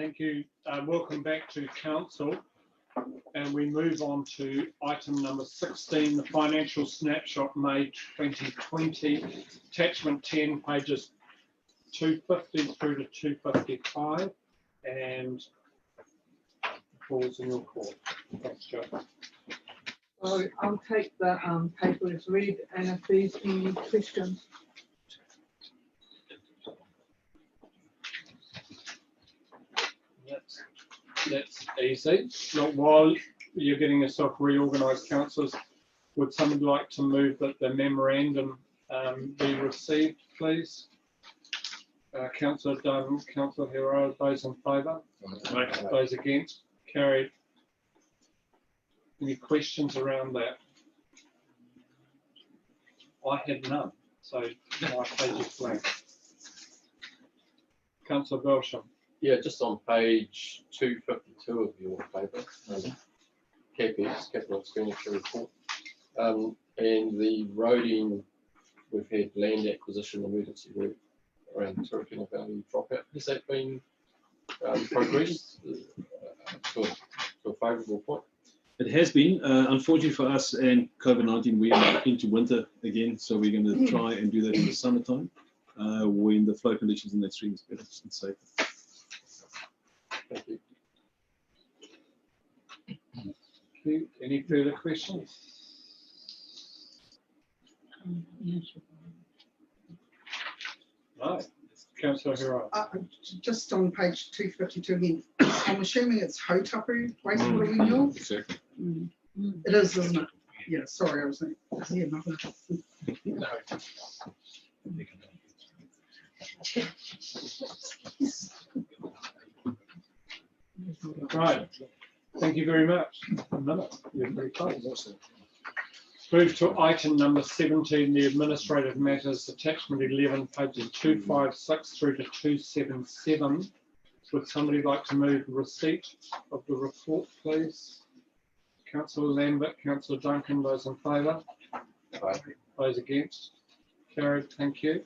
Thank you. Welcome back to Council. And we move on to item number 16, the financial snapshot May 2020, attachment 10, pages 250 through to 255, and falls in your court. Thanks, Joe. So I'll take the paper as read, and if there's any questions. That's easy. Now, while you're getting yourself reorganised, councillors, would someone like to move that the memorandum be received, please? Councillor Dunn, Councillor Hero, those in favour? Those against? Carried. Any questions around that? I had none, so my page is blank. Councillor Belsham. Yeah, just on page 252 of your paper, CapEx, capital expenditure report, and the roading, we've had land acquisition emergency work around the Turkana Valley dropout. Has that been progressed to a favourable point? It has been. Unfortunately for us and COVID-19, we are into winter again, so we're going to try and do that in the summertime when the flow conditions in that stream is better and safer. Thank you. Okay. Any further questions? No. Councillor Hero. Just on page 252 again, I'm assuming it's Hautapu wastewater renewal. Exactly. It is, isn't it? Yeah, sorry, I was saying. Yeah, nothing. No. Right. Thank you very much. A minute. You're very close. Move to item number 17, the administrative matters, attachment 11, pages 256 through to 277. Would somebody like to move the receipt of the report, please? Councillor Lambert, Councillor Duncan, those in favour? Those against? Carried, thank you.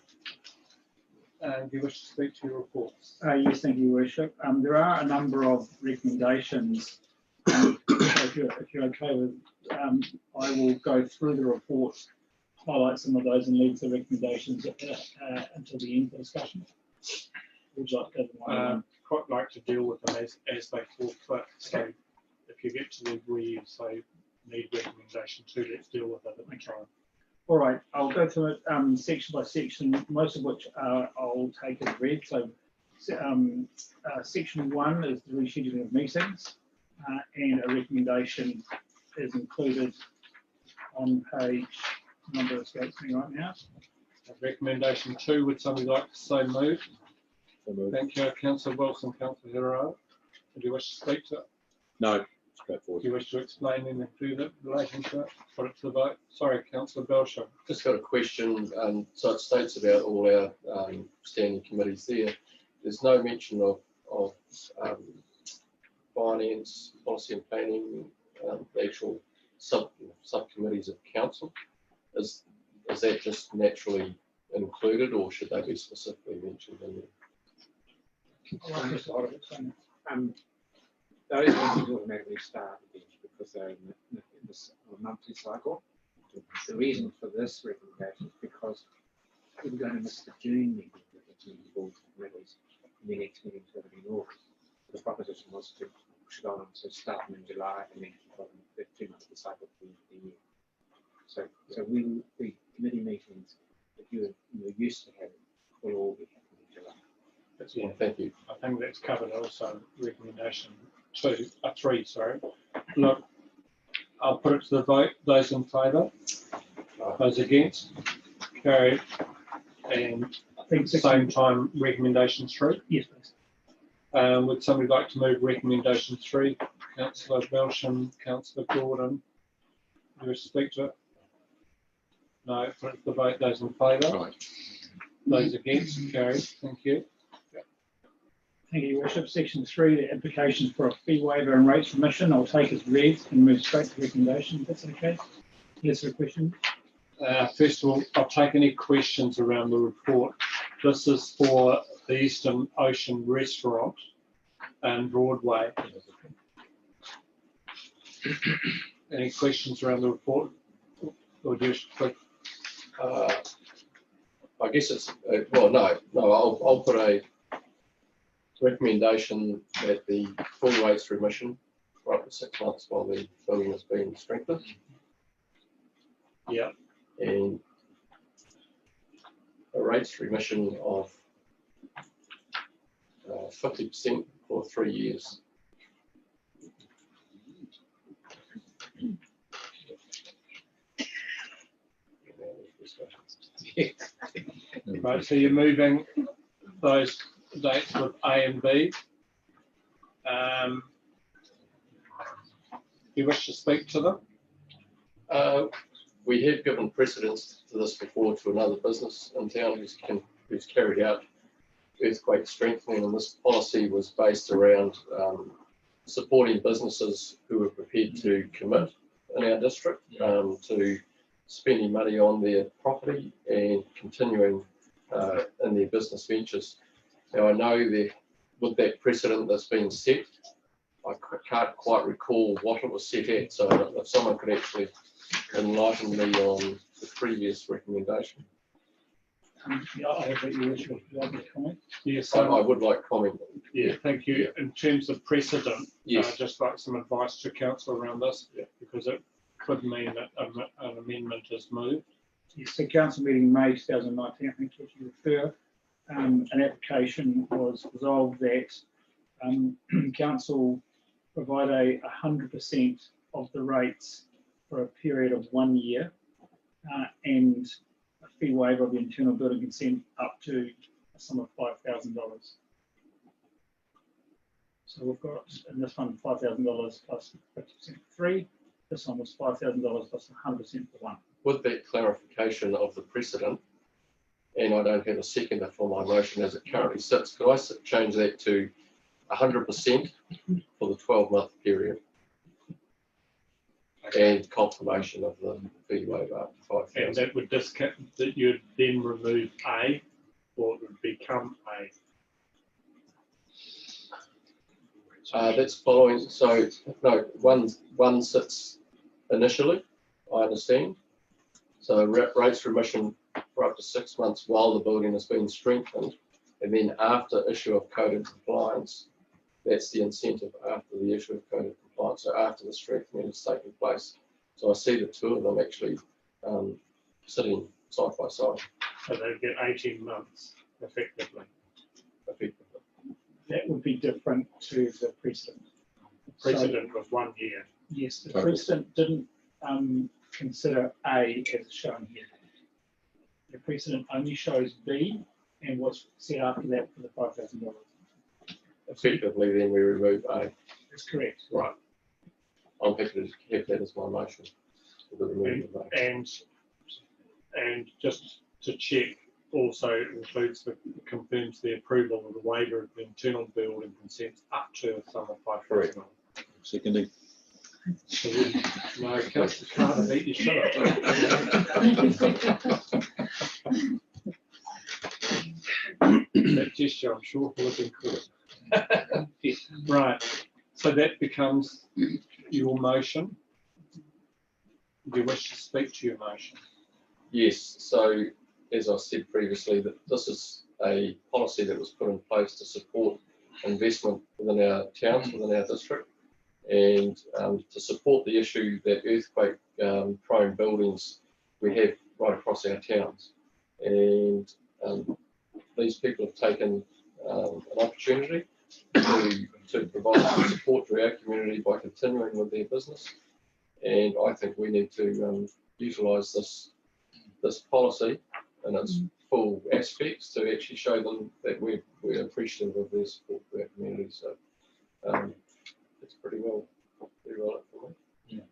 Do you wish to speak to your reports? Yes, thank you, Worship. There are a number of recommendations. If you're okay with, I will go through the report, highlight some of those, and leave the recommendations until the end of the discussion. Would you like to go one? Quite like to deal with them as they fall fit. So if you get to the where you say need recommendation 2, let's deal with it at the time. All right, I'll go through it section by section, most of which I'll take as read. So section 1 is the rescheduling of meetings, and a recommendation is included on page, number escapes me right now. Recommendation 2, would somebody like to say move? Thank you, Councillor Wilson, Councillor Hero. Do you wish to speak to it? No. Do you wish to explain anything further relating to it? Put it to the vote. Sorry, Councillor Belsham. Just got a question. So it states about all our standing committees there. There's no mention of finance, policy and planning, the actual subcommittees of council. Is that just naturally included, or should they be specifically mentioned in there? Those meetings automatically start because they're in this monthly cycle. The reason for this recommendation is because we're going to miss the June meeting with the two boards and committees, and the next meeting is going to be in August. The proposition was to push it on to start them in July and then keep on the 2 monthly cycle for the year. So the committee meetings that you're used to having will all be happening in July. That's Yeah, thank you. I think that's covered also recommendation 3, sorry. Look, I'll put it to the vote. Those in favour? Those against? Carried. And I think at the same time, recommendation 3. Yes, please. Would somebody like to move recommendation 3? Councillor Belsham, Councillor Gordon. Do you wish to speak to it? No, put it to the vote. Those in favour? Right. Those against? Carried. Thank you. Thank you, Your Worship. Section 3, the applications for a fee waiver and rates remission, I'll take as read and move straight to recommendation, if that's okay. Yes, sir, question? First of all, I'll take any questions around the report. This is for the Eastern Ocean Restaurant. and Broadway. Any questions around the report? Or just click? I guess it's, well, no, I'll put a recommendation that the full rates remission for up to 6 months while the building is being strengthened. Yeah. And a rates remission of 50% for 3 years. Right, so you're moving those dates with A and B. You wish to speak to them? We have given precedence to this before to another business in town who's carried out earthquake strengthening, and this policy was based around supporting businesses who were prepared to commit in our district to spending money on their property and continuing in their business ventures. Now, I know that with that precedent that's been set, I can't quite recall what it was set at, so if someone could actually enlighten me on the previous recommendation. Yeah, I have that you wish to comment. Yes, I would like comment. yeah, thank you. In terms of precedent, Yes. just like some advice to council around this, Yeah. because it could mean that an amendment is moved. Yes, the council meeting May 2019, I think to which you refer, an application was resolved that council provide 100% of the rates for a period of 1 year and a fee waiver of the internal building consent up to a sum of $5,000. So we've got in this one $5,000 plus 50% for 3. This one was $5,000 plus 100% for 1. With that clarification of the precedent, and I don't have a seconder for my motion as it currently sits, could I change that to 100% for the 12-month period? And confirmation of the fee waiver up to 5,000. And that would discount, that you'd then remove A, or it would become A. That's following, so no, one sits initially, I understand. So rates remission for up to 6 months while the building has been strengthened, and then after issue of code and compliance, that's the incentive after the issue of code and compliance, so after the strengthening has taken place. So I see the two of them actually sitting side by side. So they get 18 months effectively. That would be different to the precedent. Precedent was 1 year. Yes, the precedent didn't consider A as shown here. The precedent only shows B and what's set after that for the $5,000. Effectively, then we remove A. That's correct. Right. I'm happy to have that as my motion. For the removal of A. And just to check, also includes confirms the approval of the waiver of the internal building consent up to a sum of $5,000. Secondly. No, Councillor Carter, beat your shut up. That gesture, I'm sure, will have been caught. Right, so that becomes your motion. Do you wish to speak to your motion? Yes, so as I said previously, that this is a policy that was put in place to support investment within our towns, within our district, and to support the issue that earthquake prone buildings we have right across our towns. And these people have taken an opportunity to provide some support to our community by continuing with their business. And I think we need to utilise this policy in its full aspects to actually show them that we're appreciative of their support for our community. So it's pretty well for me.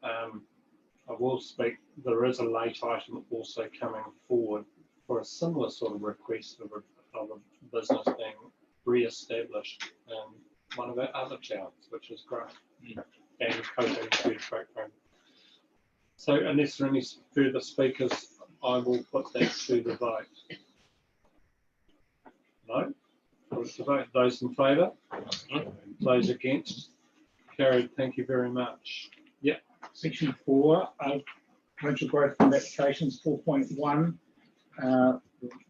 I will speak, there is a late item also coming forward for a similar sort of request of a business being re-established in one of our other towns, which is great. And coping with earthquake. So unless there are any further speakers, I will put that to the vote. No? Put it to vote. Those in favour? Those against? Carried. Thank you very much. Section 4, provincial growth fund applications 4.1.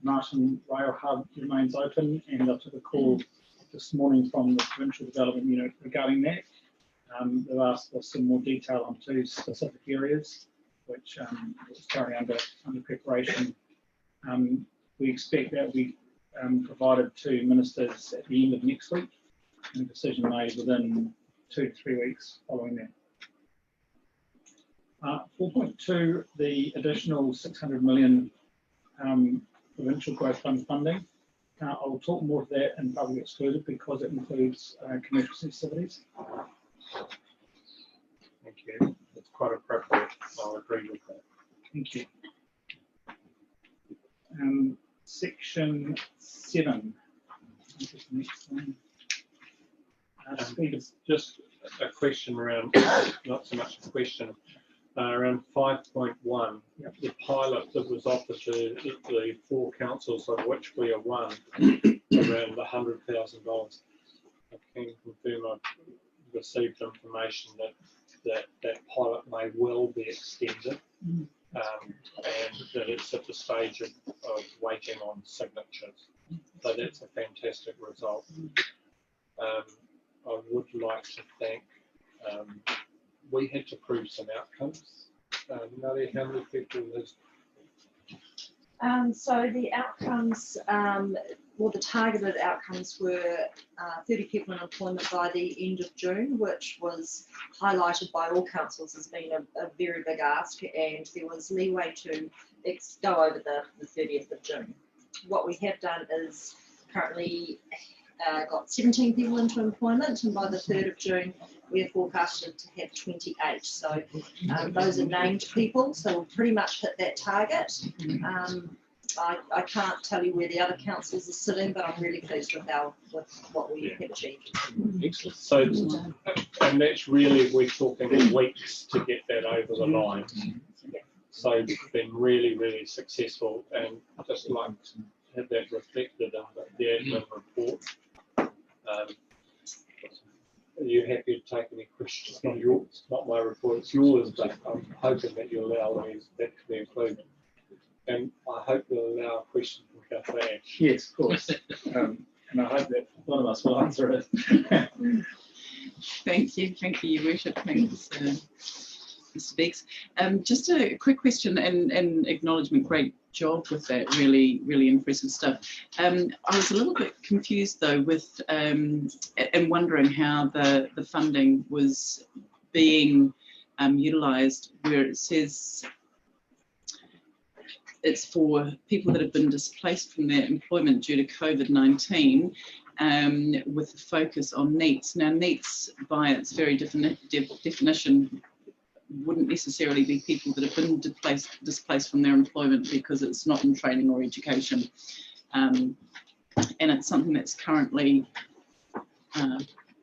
Martin Rail Hub remains open, and I took a call this morning from the provincial development unit regarding that. They've asked for some more detail on 2 specific areas, which is currently under preparation. We expect that will be provided to ministers at the end of next week, and a decision made within 2 to 3 weeks following that. 4.2, the additional 600 million provincial growth fund funding. I'll talk more of that in public excluded because it includes commercial sensitivities. Thank you. It's quite appropriate. I'll agree with that. Thank you. Section 7. Next one. Speed of Just a question around, not so much a question, around 5.1, the pilot that was offered to the 4 councils, of which we are one, around the $100,000. I can confirm I've received information that pilot may well be extended, and that it's at the stage of waiting on signatures. So that's a fantastic result. I would like to thank, we had to prove some outcomes. Nadia, how many people has? So the outcomes, well, the targeted outcomes were 30 people in employment by the end of June, which was highlighted by all councils as being a very big ask, and there was leeway to go over the 30th of June. What we have done is currently got 17 people into employment, and by the 3rd of June we are forecasted to have 28. So those are named people, so we'll pretty much hit that target. I can't tell you where the other councils are sitting, but I'm really pleased with what we have achieved. Excellent. So, and that's really, we're talking weeks to get that over the line. So it's been really, really successful, and I'd just like to have that reflected in the admin report. Are you happy to take any questions? Not yours, not my report, it's yours, but I'm hoping that you'll allow me that to be included. And I hope you'll allow a question from Kathleen. Yes, of course. And I hope that one of us will answer it. Thank you, Your Worship. Thanks, Mr. Beggs. Just a quick question and acknowledgement. Great job with that. Really, really impressive stuff. I was a little bit confused though with and wondering how the funding was being utilised, where it says it's for people that have been displaced from their employment due to COVID-19, with a focus on NEETs. Now, NEETs, by its very definition, wouldn't necessarily be people that have been displaced from their employment because it's not in training or education. And it's something that's currently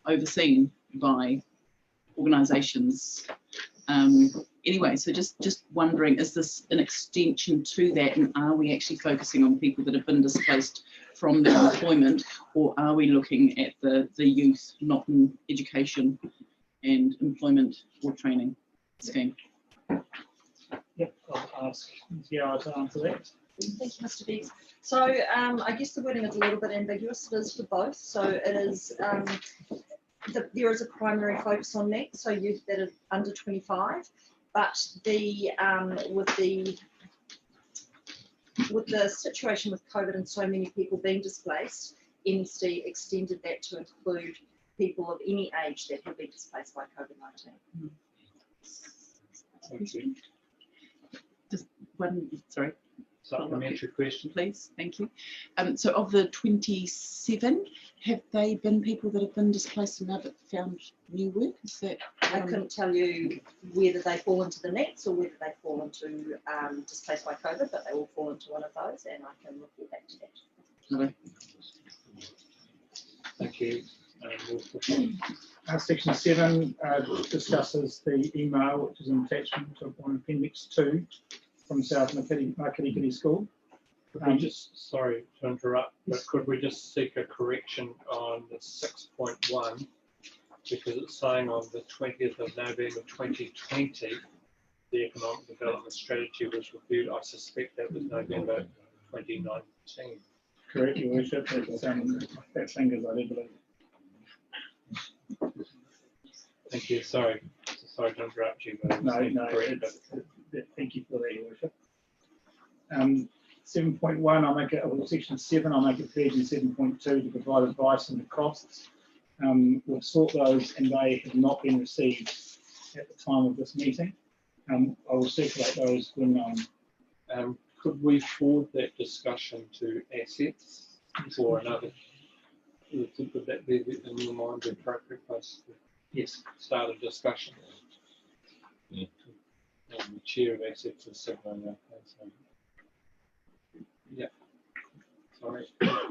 overseen by organisations. Anyway, so just wondering, is this an extension to that, and are we actually focusing on people that have been displaced from their employment, or are we looking at the youth not in education and employment or training scheme? Yep, I'll ask Tiara to answer that. Thank you, Mr. Beggs. So I guess the wording is a little bit ambiguous. It is for both. So it is, there is a primary focus on that, so youth that are under 25, but with the situation with COVID and so many people being displaced, NSD extended that to include people of any age that have been displaced by COVID-19. Thank you. Just one, sorry. Supplementary question. Please, thank you. So of the 27, have they been people that have been displaced and now found new work? Is that? I couldn't tell you whether they fall into the NEETs or whether they fall into displaced by COVID, but they will fall into one of those, and I can report back to that. Okay. Thank you. Section 7 discusses the email, which is an attachment to Appendix 2 from South Makirikiri School. Could we just, sorry to interrupt, but could we just seek a correction on the 6.1? Because it's saying on the 20th of November 2020, the economic development strategy was reviewed. I suspect that was November 2019. Correct, Your Worship, that fingers, I do believe. Thank you. Sorry to interrupt you, but No, correct. thank you for that, Your Worship. 7.1, I'll make it, or section 7, I'll make it page in 7.2 to provide advice on the costs. We've sought those and they have not been received at the time of this meeting. I will circulate those when known. Could we forward that discussion to assets or another? Would that be, in your mind, the appropriate place to Yes. start a discussion? Yeah. The chair of assets is sitting on that. So. Yeah. Sorry.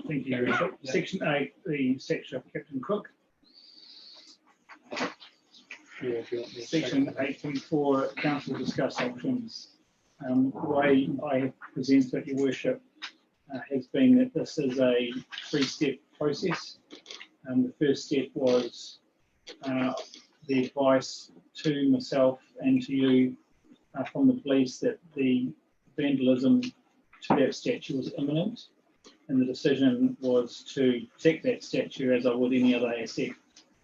Thank you, Your Worship. Yeah. Section 8, the section of Captain Cook. Yeah, if you want me to Section take 8.4, council discuss options. The way I have presented it, Your Worship, has been that this is a 3-step process. The first step was the advice to myself and to you from the police that the vandalism to that statue was imminent, and the decision was to protect that statue as I would any other asset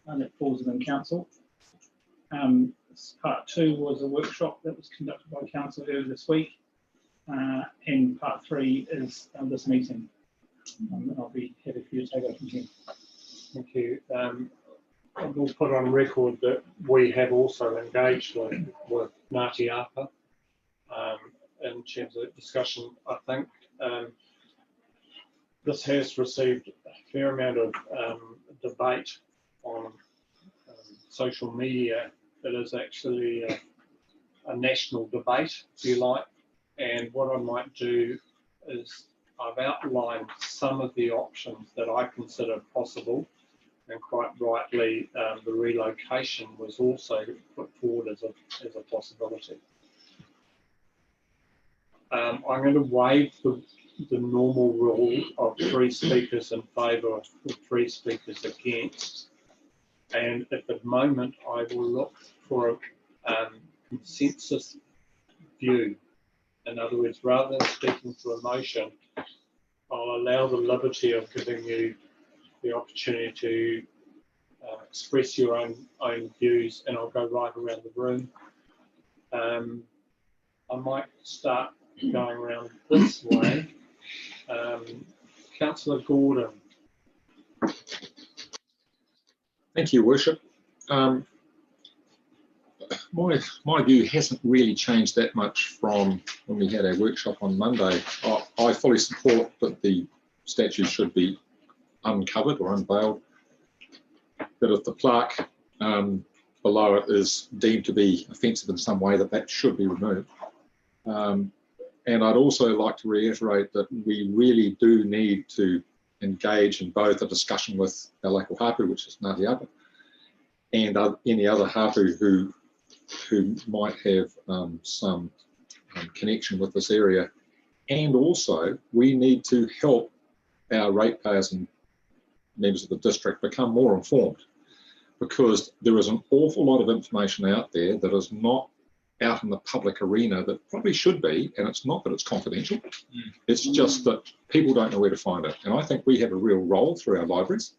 that falls within council. Part 2 was a workshop that was conducted by council earlier this week, and part 3 is this meeting. I'll be happy for you to take over from here. Thank you. We'll put on record that we have also engaged with Ngāti Apa in terms of discussion. I think this has received a fair amount of debate on social media. It is actually a national debate, if you like. And what I might do is I've outlined some of the options that I consider possible. And quite rightly, the relocation was also put forward as a possibility. I'm going to waive the normal rule of 3 speakers in favour or 3 speakers against. And at the moment, I will look for a consensus view. In other words, rather than speaking to emotion, I'll allow the liberty of giving you the opportunity to express your own views, and I'll go right around the room. I might start going around this way. Councillor Gordon. Thank you, Worship. My view hasn't really changed that much from when we had our workshop on Monday. I fully support that the statue should be uncovered or unveiled, that if the plaque below it is deemed to be offensive in some way, that should be removed. And I'd also like to reiterate that we really do need to engage in both a discussion with our local hapu, which is Ngāti Apa, and any other hapu who might have some connection with this area. And also, we need to help our ratepayers and members of the district become more informed, because there is an awful lot of information out there that is not out in the public arena that probably should be, and it's not that it's confidential, it's just that people don't know where to find it. And I think we have a real role through our libraries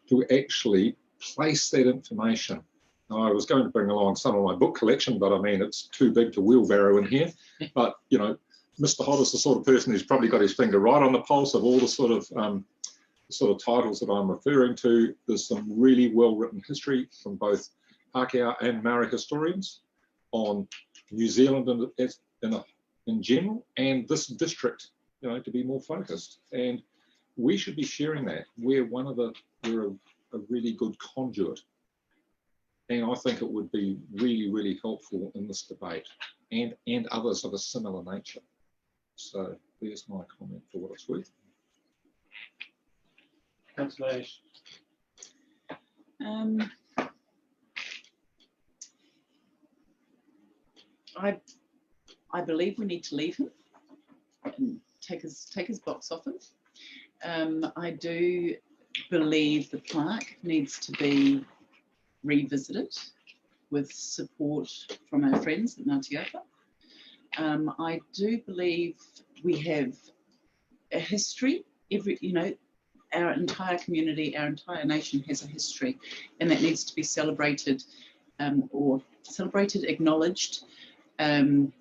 to actually place that information. Now, I was going to bring along some of my book collection, but I mean, it's too big to wheelbarrow in here. But, you know, Mr. Hott is the sort of person who's probably got his finger right on the pulse of all the sort of titles that I'm referring to. There's some really well-written history from both Pākehā and Maori historians on New Zealand in general, and this district, you know, to be more focused. And we should be sharing that. We're a really good conduit. And I think it would be really, really helpful in this debate and others of a similar nature. So there's my comment for what it's worth. Councillor Ash. I believe we need to leave him and take his box off it. I do believe the plaque needs to be revisited with support from our friends at Ngāti Apa. I do believe we have a history. Our entire community, our entire nation has a history, and that needs to be celebrated, acknowledged in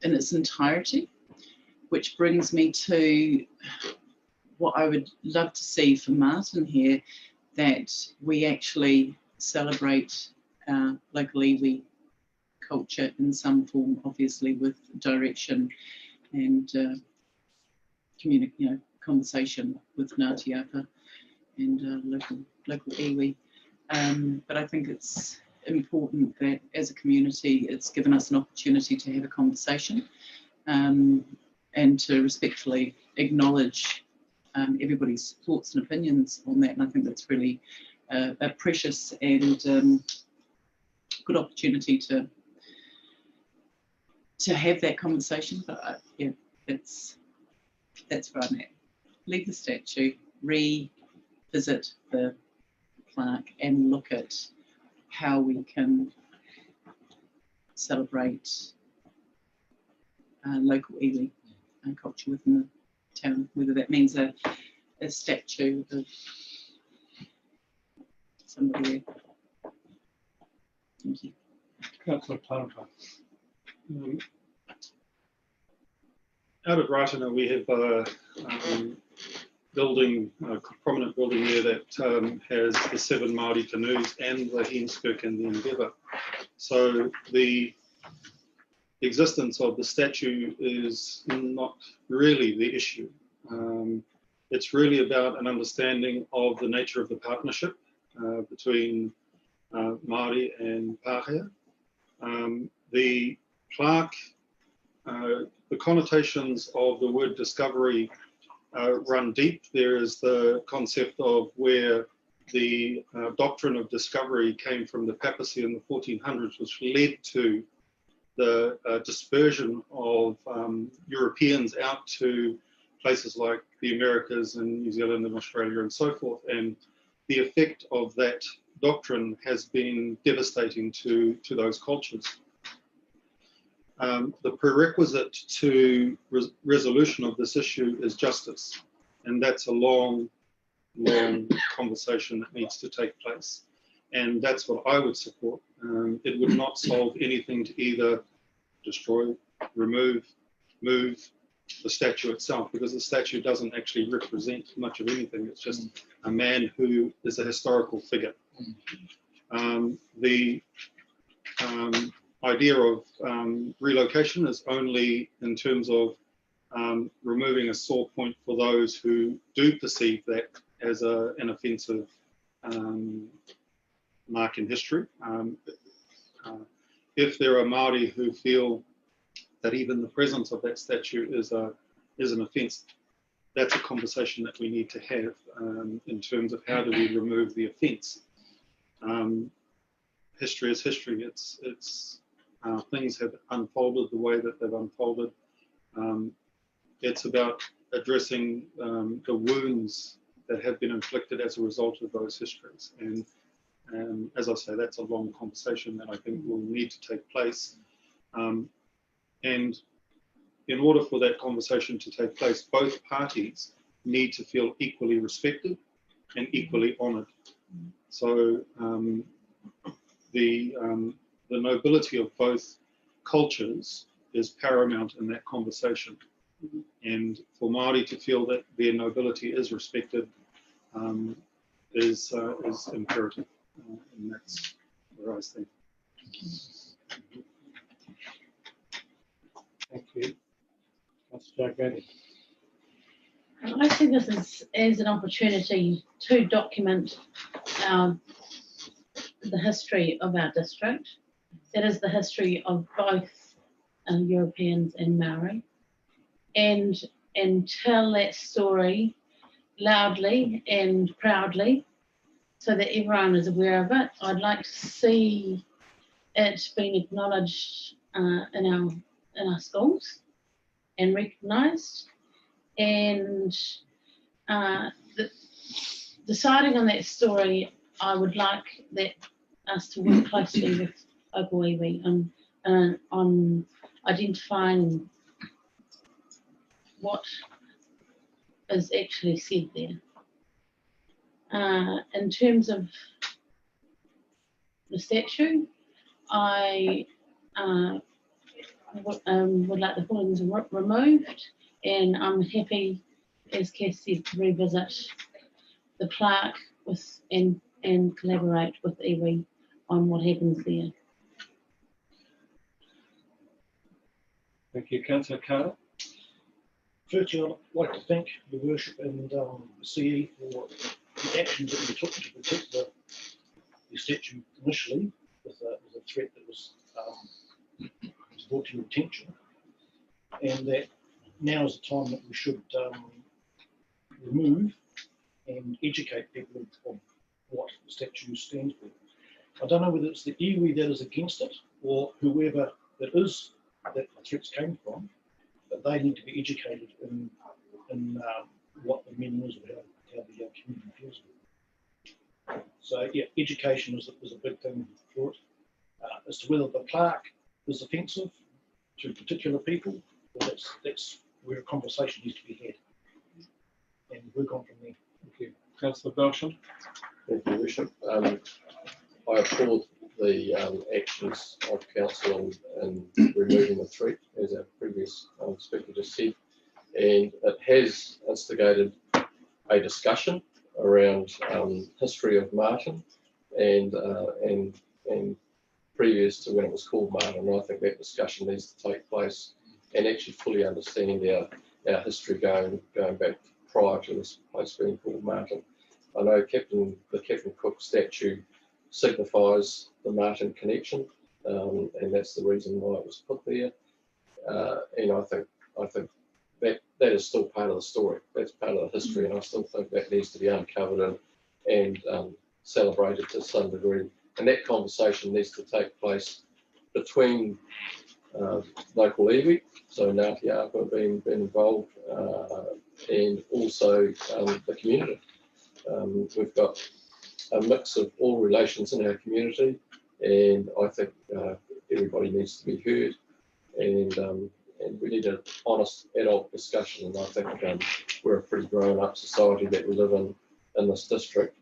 its entirety. Which brings me to what I would love to see for Martin here, that we actually celebrate local iwi culture in some form, obviously with direction and conversation with Ngāti Apa and local iwi. But I think it's important that as a community, it's given us an opportunity to have a conversation and to respectfully acknowledge everybody's thoughts and opinions on that. And I think that's really a precious and good opportunity to have that conversation. But yeah, that's where I'm at. Leave the statue, revisit the plaque, and look at how we can celebrate local iwi culture within the town, whether that means a statue of somebody there. Thank you. Councillor Planter. Out at Raitana, we have a building, a prominent building there that has the 7 Māori canoes and the Henskirk and the Endeavour. So the existence of the statue is not really the issue. It's really about an understanding of the nature of the partnership between Māori and Pākehā. The plaque, the connotations of the word discovery run deep. There is the concept of where the doctrine of discovery came from the papacy in the 1400s, which led to the dispersion of Europeans out to places like the Americas and New Zealand and Australia and so forth. And the effect of that doctrine has been devastating to those cultures. The prerequisite to resolution of this issue is justice. And that's a long conversation that needs to take place. And that's what I would support. It would not solve anything to either destroy, remove, move the statue itself, because the statue doesn't actually represent much of anything. It's just a man who is a historical figure. The idea of relocation is only in terms of removing a sore point for those who do perceive that as an offensive mark in history. If there are Māori who feel that even the presence of that statue is an offence, that's a conversation that we need to have in terms of how do we remove the offence. History is history. It's things have unfolded the way that they've unfolded. It's about addressing the wounds that have been inflicted as a result of those histories. And as I say, that's a long conversation that I think will need to take place. And in order for that conversation to take place, both parties need to feel equally respected and equally honoured. So the nobility of both cultures is paramount in that conversation. And for Māori to feel that their nobility is respected is imperative. And that's where I stand. Thank you. Councillor Gatti. I see this as an opportunity to document the history of our district. That is the history of both Europeans and Maori, and tell that story loudly and proudly so that everyone is aware of it. I'd like to see it being acknowledged in our schools, and recognised. And deciding on that story, I would like us to work closely with local iwi on identifying what is actually said there. In terms of the statue, I would like the hoardings removed, and I'm happy, as Cass said, to revisit the plaque and collaborate with iwi on what happens there. Thank you, Councillor Carter. Firstly, I'd like to thank Your Worship and CE for the actions that you took to protect the statue initially with a threat that was brought to your attention, and that now is the time that we should remove and educate people of what the statue stands for. I don't know whether it's the iwi that is against it or whoever that is that the threats came from, but they need to be educated in what the meaning is of how the community feels with it. So yeah, education is a big thing for it. As to whether the plaque is offensive to particular people, well, that's where a conversation needs to be had, and work on from there. Thank you. Councillor Belsham. Thank you, Worship. I applaud the actions of council in removing the threat, as our previous speaker just said, and it has instigated a discussion around history of Martin and previous to when it was called Martin. I think that discussion needs to take place and actually fully understand our history going back prior to this place being called Martin. I know the Captain Cook statue signifies the Martin connection, and that's the reason why it was put there. And I think that is still part of the story. That's part of the history, and I still think that needs to be uncovered and celebrated to some degree. And that conversation needs to take place between local iwi, so Ngāti Apa being involved, and also the community. We've got a mix of all relations in our community, and I think everybody needs to be heard, and we need an honest adult discussion. And I think we're a pretty grown-up society that we live in this district,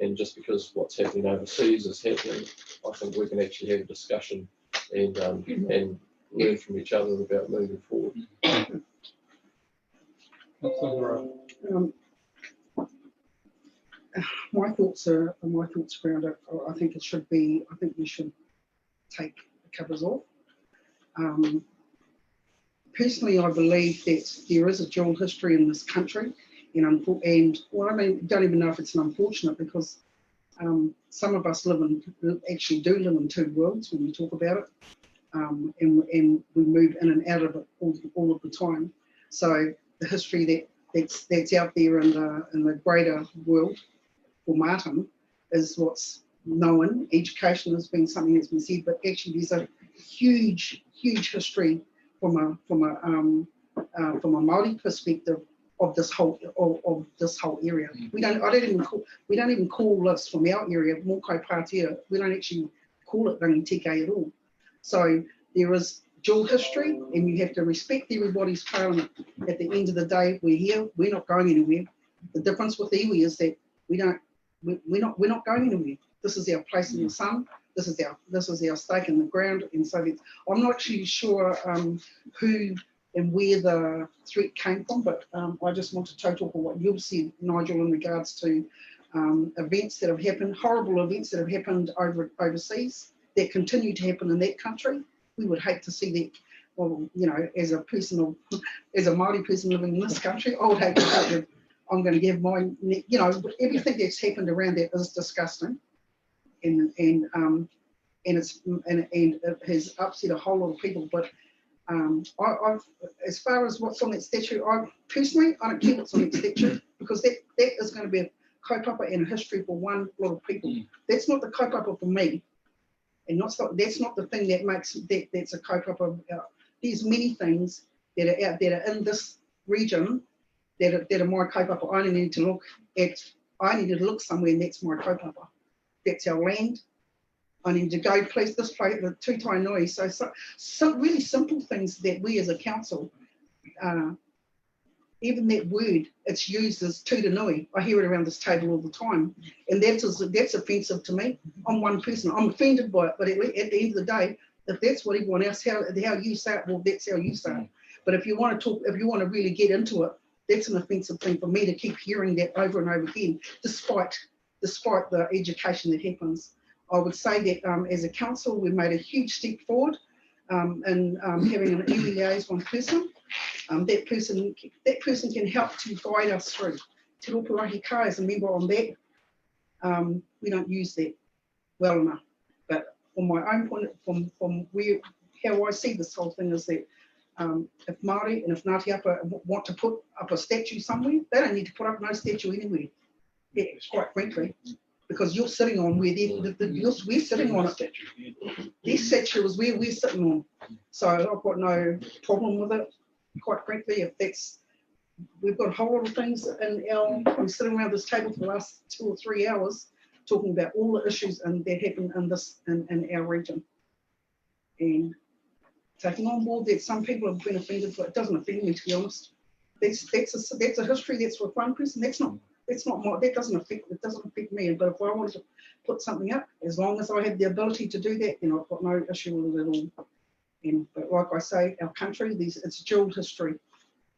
and just because what's happening overseas is happening, I think we can actually have a discussion and learn from each other about moving forward. My thoughts around it. I think we should take the covers off. Personally, I believe that there is a dual history in this country, and don't even know if it's an unfortunate, because some of us actually do live in two worlds when we talk about it, and we move in and out of it all of the time. So the history that's out there in the greater world for Martin is what's known. Education has been something that's been said, but actually there's a huge history from a Māori perspective of this whole area. We don't even call this from our area, Mōkai Pātea. We don't actually call it Rangitikei at all. So there is dual history, and you have to respect everybody's parliament. At the end of the day, we're here. We're not going anywhere. The difference with iwi is that we're not going anywhere. This is our place in the sun. This is our stake in the ground. And so I'm not actually sure who and where the threat came from, but I just want to talk on what you've said, Nigel, in regards to events that have happened, horrible events that have happened overseas that continue to happen in that country. We would hate to see that. Well, as a Māori person living in this country, I would hate to think that I'm going to give my, everything that's happened around that is disgusting, and it has upset a whole lot of people. But as far as what's on that statue, I don't care what's on that statue, because that is going to be a kaupapa and a history for one lot of people. That's not the kaupapa for me, and that's not the thing that makes that's a kaupapa. There's many things that are out there in this region that are my kaupapa. I only need to look at, I need to look somewhere and that's my kaupapa. That's our land. I need to go place this place, the tūtai nui. So some really simple things that we as a council, even that word, it's used as tūta nui. I hear it around this table all the time. And that's offensive to me. I'm one person. I'm offended by it. But at the end of the day, if that's what everyone else, how you say it, well, that's how you say it. But if you want to talk, if you want to really get into it, that's an offensive thing for me to keep hearing that over and over again, despite the education that happens. I would say that as a council, we've made a huge step forward in having an iwi liaison person. That person can help to guide us through. Te Ropurahi Ka is a member on that. We don't use that well enough. But from my own point, from where how I see this whole thing is that if Māori and if Ngāti Apa want to put up a statue somewhere, they don't need to put up no statue anywhere. Yeah, quite frankly, because you're sitting on where we're sitting on it. This statue is where we're sitting on. So I've got no problem with it. Quite frankly, if that's, we've got a whole lot of things in our, I'm sitting around this table for the last 2 or 3 hours talking about all the issues and that happen in our region. And taking on board that some people have been offended, but it doesn't offend me, to be honest. That's a history that's with one person. That doesn't affect me. But if I want to put something up, as long as I have the ability to do that, then I've got no issue with it at all. But like I say, our country, it's dual history.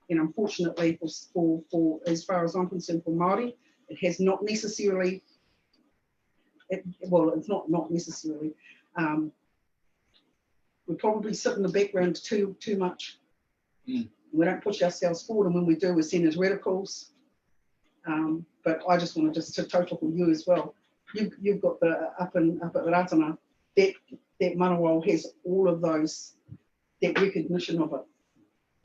And unfortunately, for as far as I'm concerned, for Māori, it has not necessarily, it's not necessarily. We probably sit in the background too much. We don't push ourselves forward, and when we do, we're seen as radicals. But I just want to tautoko you as well. You've got the up at Ratana, that Manawal has all of those, that recognition of it,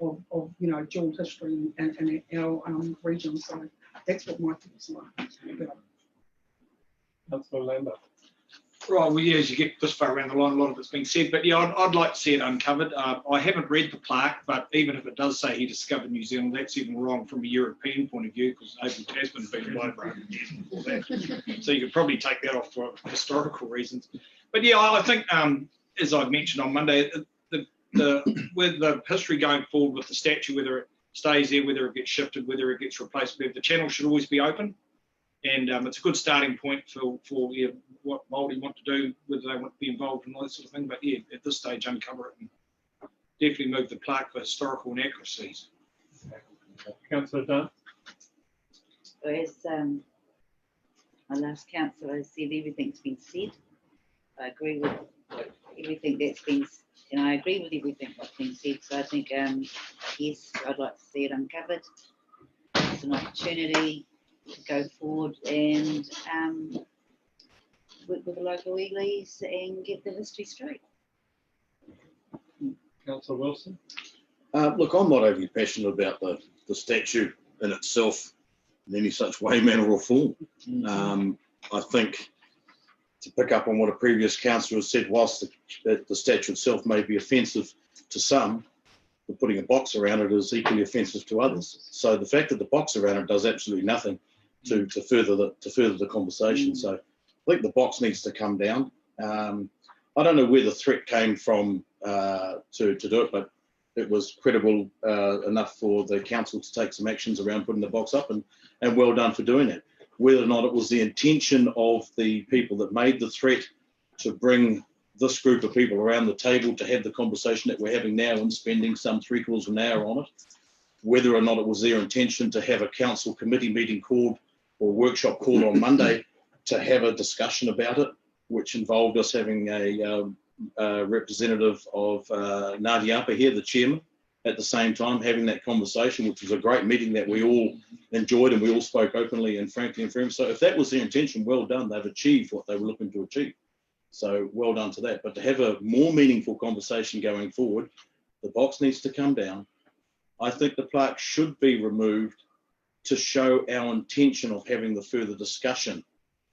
of dual history in our region. So that's what my thoughts are about. Councillor Lambert. Right, well, yeah, as you get this far around the line, a lot of it's been said, but yeah, I'd like to see it uncovered. I haven't read the plaque, but even if it does say he discovered New Zealand, that's even wrong from a European point of view, because Abel Tasman's been alive for 100 years before that. So you could probably take that off for historical reasons. But yeah, I think, as I've mentioned on Monday, with the history going forward with the statue, whether it stays there, whether it gets shifted, whether it gets replaced, the channel should always be open. And it's a good starting point for what Māori want to do, whether they want to be involved in all that sort of thing. But yeah, at this stage, uncover it and definitely move the plaque for historical inaccuracies. Councillor Dunn. As my last councillor said, everything's been said. I agree with everything that's been, and I agree with everything that's been said. So I think, yes, I'd like to see it uncovered. It's an opportunity to go forward and work with the local iwis and get the history straight. Councillor Wilson. Look, I'm not overly passionate about the statue in itself in any such way, manner or form. I think, to pick up on what a previous councillor has said, whilst the statue itself may be offensive to some, putting a box around it is equally offensive to others. So the fact that the box around it does absolutely nothing to further the conversation. So I think the box needs to come down. I don't know where the threat came from to do it, but it was credible enough for the council to take some actions around putting the box up, and well done for doing it. Whether or not it was the intention of the people that made the threat to bring this group of people around the table to have the conversation that we're having now and spending some 3/4 of an hour on it, whether or not it was their intention to have a council committee meeting called or workshop called on Monday to have a discussion about it, which involved us having a representative of Ngāti Apa here, the chairman, at the same time having that conversation, which was a great meeting that we all enjoyed and we all spoke openly and frankly and firmly. So if that was their intention, well done. They've achieved what they were looking to achieve. So well done to that. But to have a more meaningful conversation going forward, the box needs to come down. I think the plaque should be removed to show our intention of having the further discussion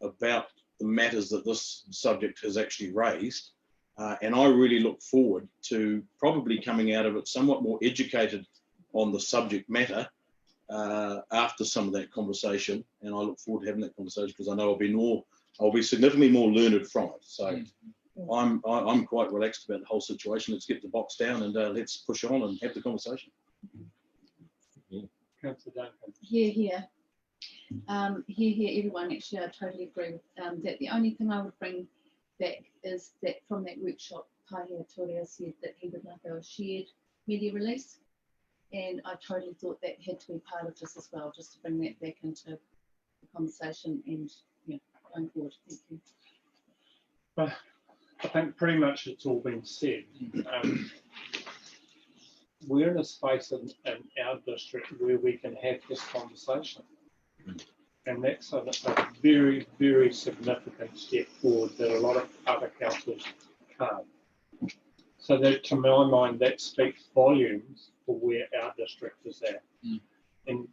about the matters that this subject has actually raised. And I really look forward to probably coming out of it somewhat more educated on the subject matter after some of that conversation. And I look forward to having that conversation because I know I'll be significantly more learned from it. So I'm quite relaxed about the whole situation. Let's get the box down and let's push on and have the conversation. Councillor Duncan. Here, everyone. Actually, I totally agree with that. The only thing I would bring back is that from that workshop, Pahia Toria said that he would like a shared media release, and I totally thought that had to be part of this as well, just to bring that back into the conversation and going forward. Thank you. I think pretty much it's all been said. We're in a space in our district where we can have this conversation. And that's a very, very significant step forward that a lot of other councils can't. So that, to my mind, that speaks volumes for where our district is at. And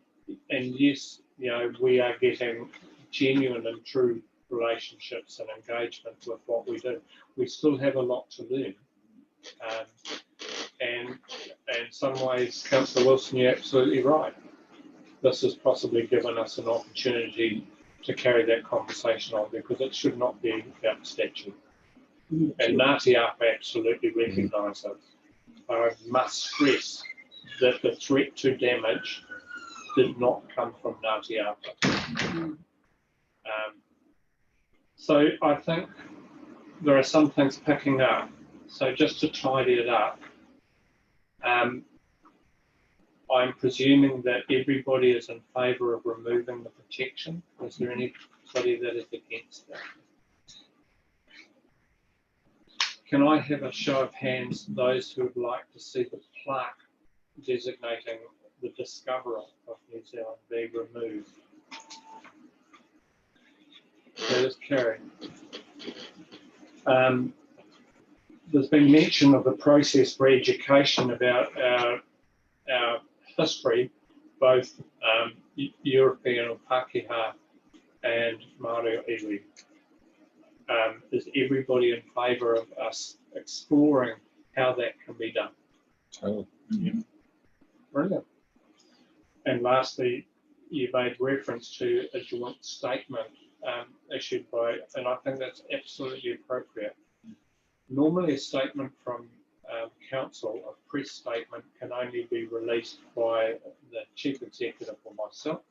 yes, we are getting genuine and true relationships and engagement with what we do. We still have a lot to learn. And in some ways, Councillor Wilson, you're absolutely right. This has possibly given us an opportunity to carry that conversation on, because it should not be about the statue. And Ngāti Apa absolutely recognise it. I must stress that the threat to damage did not come from Ngāti Apa. So I think there are some things picking up. So just to tidy it up, I'm presuming that everybody is in favour of removing the protection. Is there anybody that is against that? Can I have a show of hands, those who would like to see the plaque designating the discoverer of New Zealand be removed? That is carried. There's been mention of the process for education about our history, both European or Pākehā and Māori or iwi. Is everybody in favour of us exploring how that can be done? Totally. Brilliant. And lastly, you made reference to a joint statement issued by, and I think that's absolutely appropriate. Normally a statement from council, a press statement, can only be released by the chief executive or myself.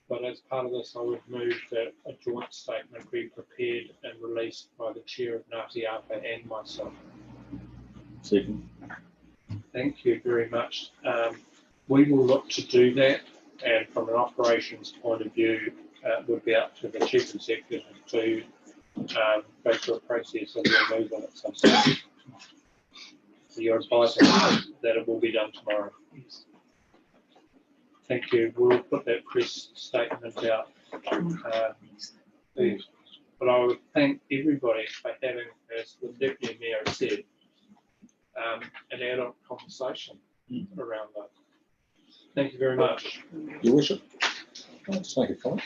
But as part of this, I would move that a joint statement be prepared and released by the chair of Ngāti Apa and myself. Second. Thank you very much. We will look to do that, and from an operations point of view, it would be up to the chief executive to go through a process of removal at some stage. So you're advising that it will be done tomorrow. Thank you. We'll put that press statement out. But I would thank everybody for having, as the Deputy Mayor said, an adult conversation around that. Thank you very much. Your Worship, can I just make a comment?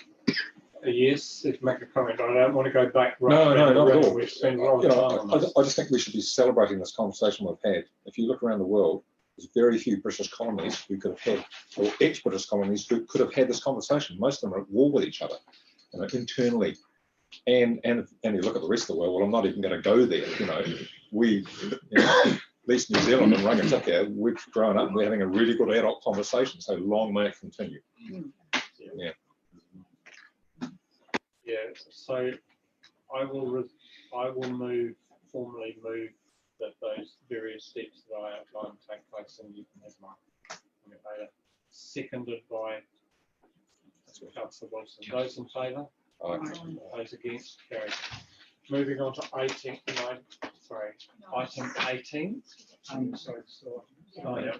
Yes, if make a comment. I don't want to go back. No, not at all. We've spent a lot of time on this. I just think we should be celebrating this conversation we've had. If you look around the world, there's very few British colonies who could have had, or ex-British colonies who could have had this conversation. Most of them are at war with each other, internally. And you look at the rest of the world. Well, I'm not even going to go there. We, at least New Zealand and Rangitikei, we've grown up and we're having a really good adult conversation. So long may it continue. Yeah. Yeah. So I will formally move that those various steps that I outlined take place, and you can have my later. Seconded by Councillor Wilson. Those in favour? Aye. Those against? Carried. Moving on to item 18. Oh, yeah.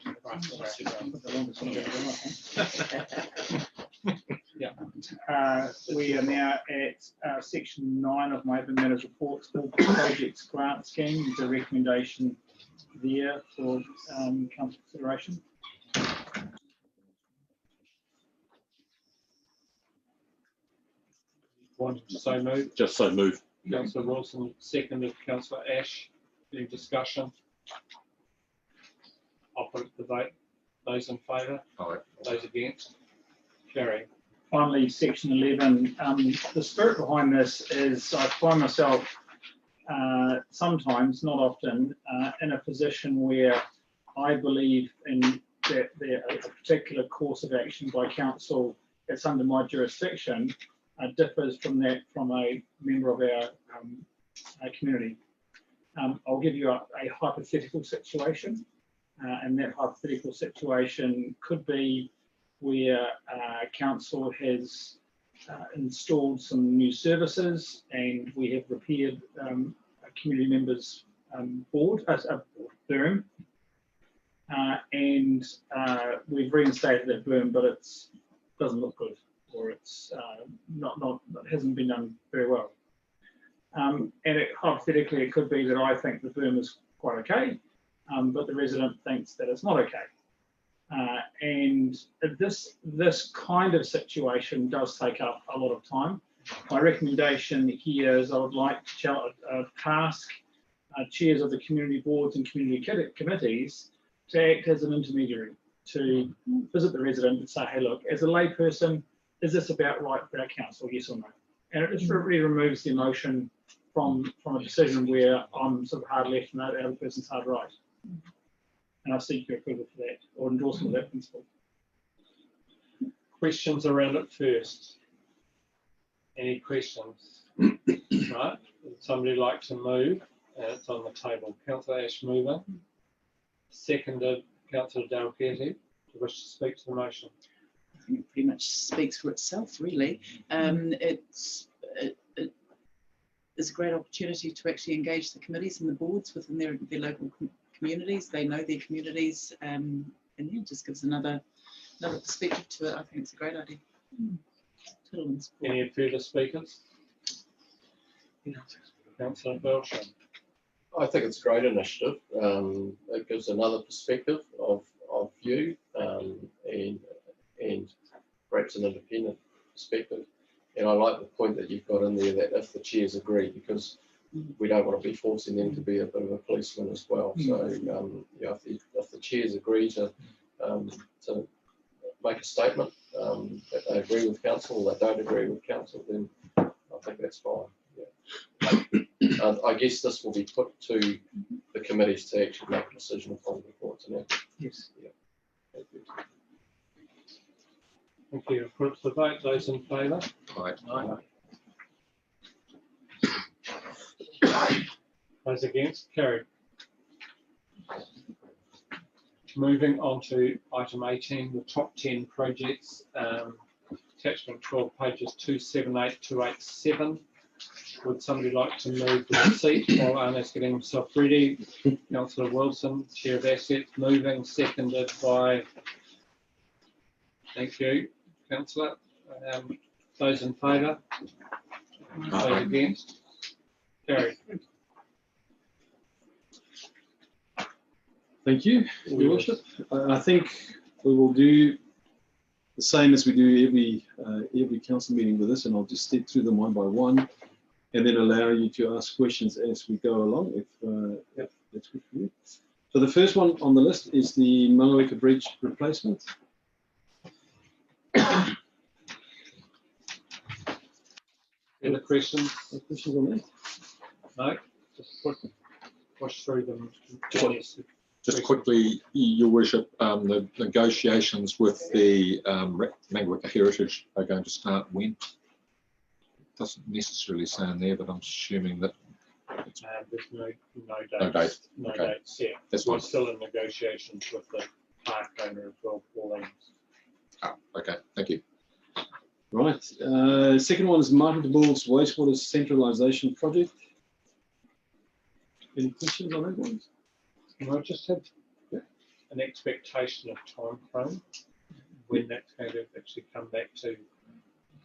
Yeah. We are now at section 9 of my open matters reports, all projects grant scheme. There's a recommendation there for council consideration. Want to so move? Just so move. Councillor Wilson, seconded Councillor Ash. Any discussion? I'll put it to vote. Those in favour? Aye. Those against? Carry. Finally, section 11, the spirit behind this is I find myself sometimes, not often, in a position where I believe in that a particular course of action by council that's under my jurisdiction differs from that from a member of our community. I'll give you a hypothetical situation, and that hypothetical situation could be where council has installed some new services and we have repaired a community members berm, and we've reinstated that berm, but it doesn't look good, or it's it hasn't been done very well. And hypothetically, it could be that I think the berm is quite okay, but the resident thinks that it's not okay. And this kind of situation does take up a lot of time. My recommendation here is I would like to task chairs of the community boards and community committees to act as an intermediary, to visit the resident and say, hey, look, as a layperson, is this about right for our council, yes or no? And it just really removes the emotion from a decision where I'm sort of hard left and the other person's hard right. And I seek your approval for that, or endorsement of that principle. Questions around it first? Any questions? Right, would somebody like to move? It's on the table. Councillor Ash moving. Seconded, Councillor Dalgety. Do you wish to speak to the motion? I think it pretty much speaks for itself, really. It's a great opportunity to actually engage the committees and the boards within their local communities. They know their communities, and yeah, it just gives another perspective to it. I think it's a great idea. Any further speakers? Councillor Belsham. I think it's a great initiative. It gives another perspective of view, and perhaps an independent perspective. And I like the point that you've got in there that if the chairs agree, because we don't want to be forcing them to be a bit of a policeman as well. So yeah, if the chairs agree to make a statement that they agree with council or they don't agree with council, then I think that's fine. Yeah. I guess this will be put to the committees to actually make a decision upon the reports. Yes. Yeah. Thank you. Put it to the vote. Those in favour? Aye. Those against? Carried. Moving on to item 18, the top 10 projects. Attachment 12, pages 278, 287. Would somebody like to move the receipt while Arna's getting himself ready? Councillor Wilson, Chair of Assets, moving, seconded by, thank you, Councillor. Those in favour? Those against? Carried. Thank you, Your Worship. I think we will do the same as we do every council meeting with this, and I'll just step through them one by one, and then allow you to ask questions as we go along, if that's good for you. So the first one on the list is the Mangaweka Bridge replacement. Any questions? Any questions on that? No? Just push through them. Just quickly, Your Worship, the negotiations with the Mangaweka Heritage are going to start when? Doesn't necessarily say in there, but I'm assuming that there's no date. No Okay. date set. That's We're fine. still in negotiations with the park owner as well, Pauline. Oh, okay, thank you. Right. Second one is Martin de Boer's wastewater centralisation project. Any questions on that one? I just have an expectation of time frame when that's going to actually come back to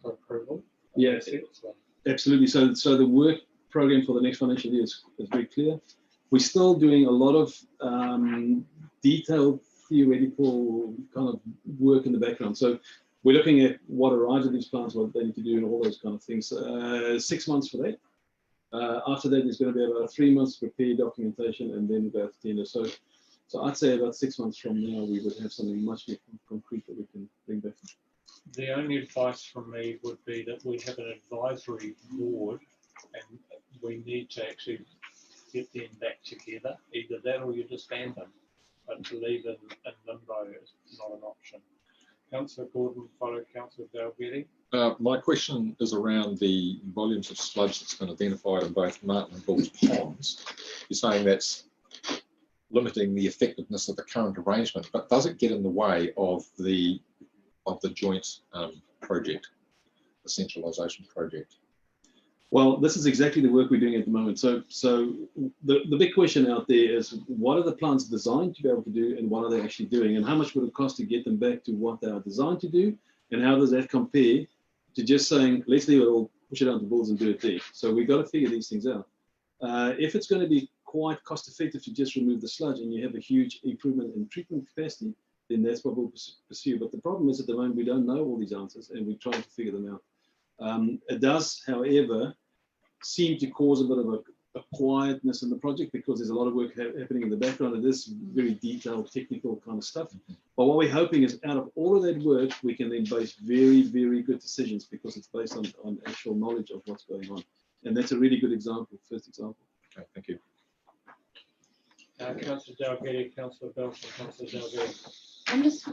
for approval. Yeah, absolutely. So the work program for the next financial year is very clear. We're still doing a lot of detailed theoretical kind of work in the background. So we're looking at what arrives at these plants, what they need to do, and all those kind of things. 6 months for that. After that, there's going to be about 3 months to prepare documentation and then about tender. So I'd say about 6 months from now, we would have something much more concrete that we can bring back. The only advice from me would be that we have an advisory board and we need to actually get them back together. Either that or you disband them. But to leave in limbo is not an option. Councillor Gordon, followed Councillor Dalgetty. My question is around the volumes of sludge that's been identified in both Martin and Bull's ponds. You're saying that's limiting the effectiveness of the current arrangement, but does it get in the way of the joint project, the centralisation project? Well, this is exactly the work we're doing at the moment. So the big question out there is, what are the plants designed to be able to do, and what are they actually doing, and how much would it cost to get them back to what they are designed to do, and how does that compare to just saying, let's leave it all, push it out the bulls and do it there? So we've got to figure these things out. If it's going to be quite cost effective to just remove the sludge and you have a huge improvement in treatment capacity, then that's what we'll pursue. But the problem is at the moment we don't know all these answers and we're trying to figure them out. It does, however, seem to cause a bit of a quietness in the project because there's a lot of work happening in the background. It is very detailed, technical kind of stuff. But what we're hoping is out of all of that work, we can then base very, very good decisions because it's based on actual knowledge of what's going on. And that's a really good example, first example. Okay, thank you. Councillor Dalgetty, Councillor Belcher, Councillor Dalgetty. I'm just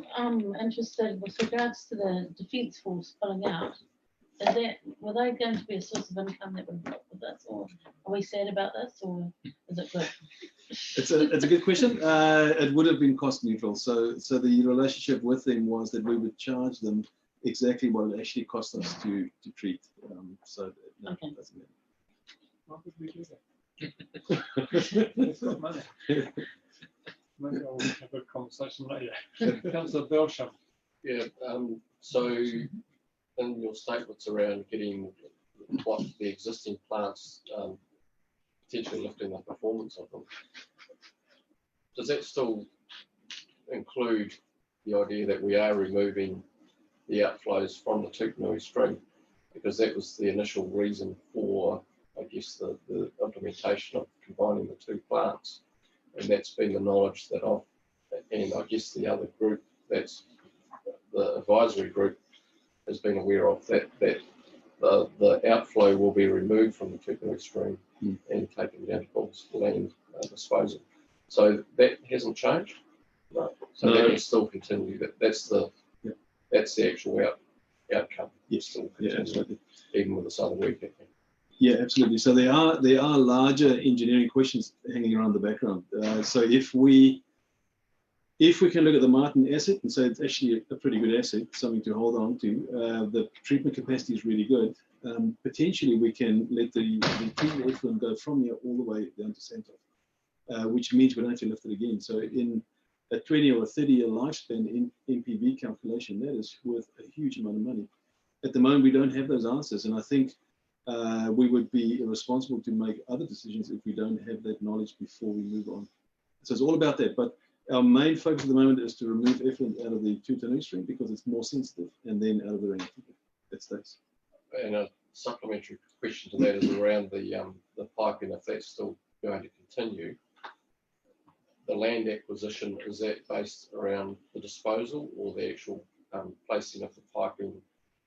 interested with regards to the Defence Force pulling out. Were they going to be a source of income that would help with this, or are we sad about this, or is it good? It's a good question. It would have been cost neutral. So the relationship with them was that we would charge them exactly what it actually cost us to treat. So no, Okay. it doesn't matter. Why would we do that? It's got money. Maybe I'll have a conversation later. Councillor Belcher. Yeah, so in your statements around getting what the existing plants, potentially lifting the performance of them, does that still include the idea that we are removing the outflows from the Tukanui stream? Because that was the initial reason for, I guess, the implementation of combining the two plants. And that's been the knowledge that and I guess the other group, that's the advisory group, has been aware of, that the outflow will be removed from the Tukanui stream and taken down to Bull's land disposal. So that hasn't changed? No. So that will still continue. That's the actual outcome. Yes, still yeah, absolutely. Even with this other work happening. Yeah, absolutely. So there are larger engineering questions hanging around the background. So if we can look at the Martin asset and say it's actually a pretty good asset, something to hold on to, the treatment capacity is really good. Potentially we can let the treatment effluent go from here all the way down to Santos, which means we don't have to lift it again. So in a 20 or a 30-year lifespan in NPV calculation, that is worth a huge amount of money. At the moment, we don't have those answers, and I think we would be irresponsible to make other decisions if we don't have that knowledge before we move on. So it's all about that. But our main focus at the moment is to remove effluent out of the Tukanui stream because it's more sensitive, and then out of the Rangitikei. That stays. And a supplementary question to that is around the piping, if that's still going to continue. The land acquisition, is that based around the disposal or the actual placing of the piping,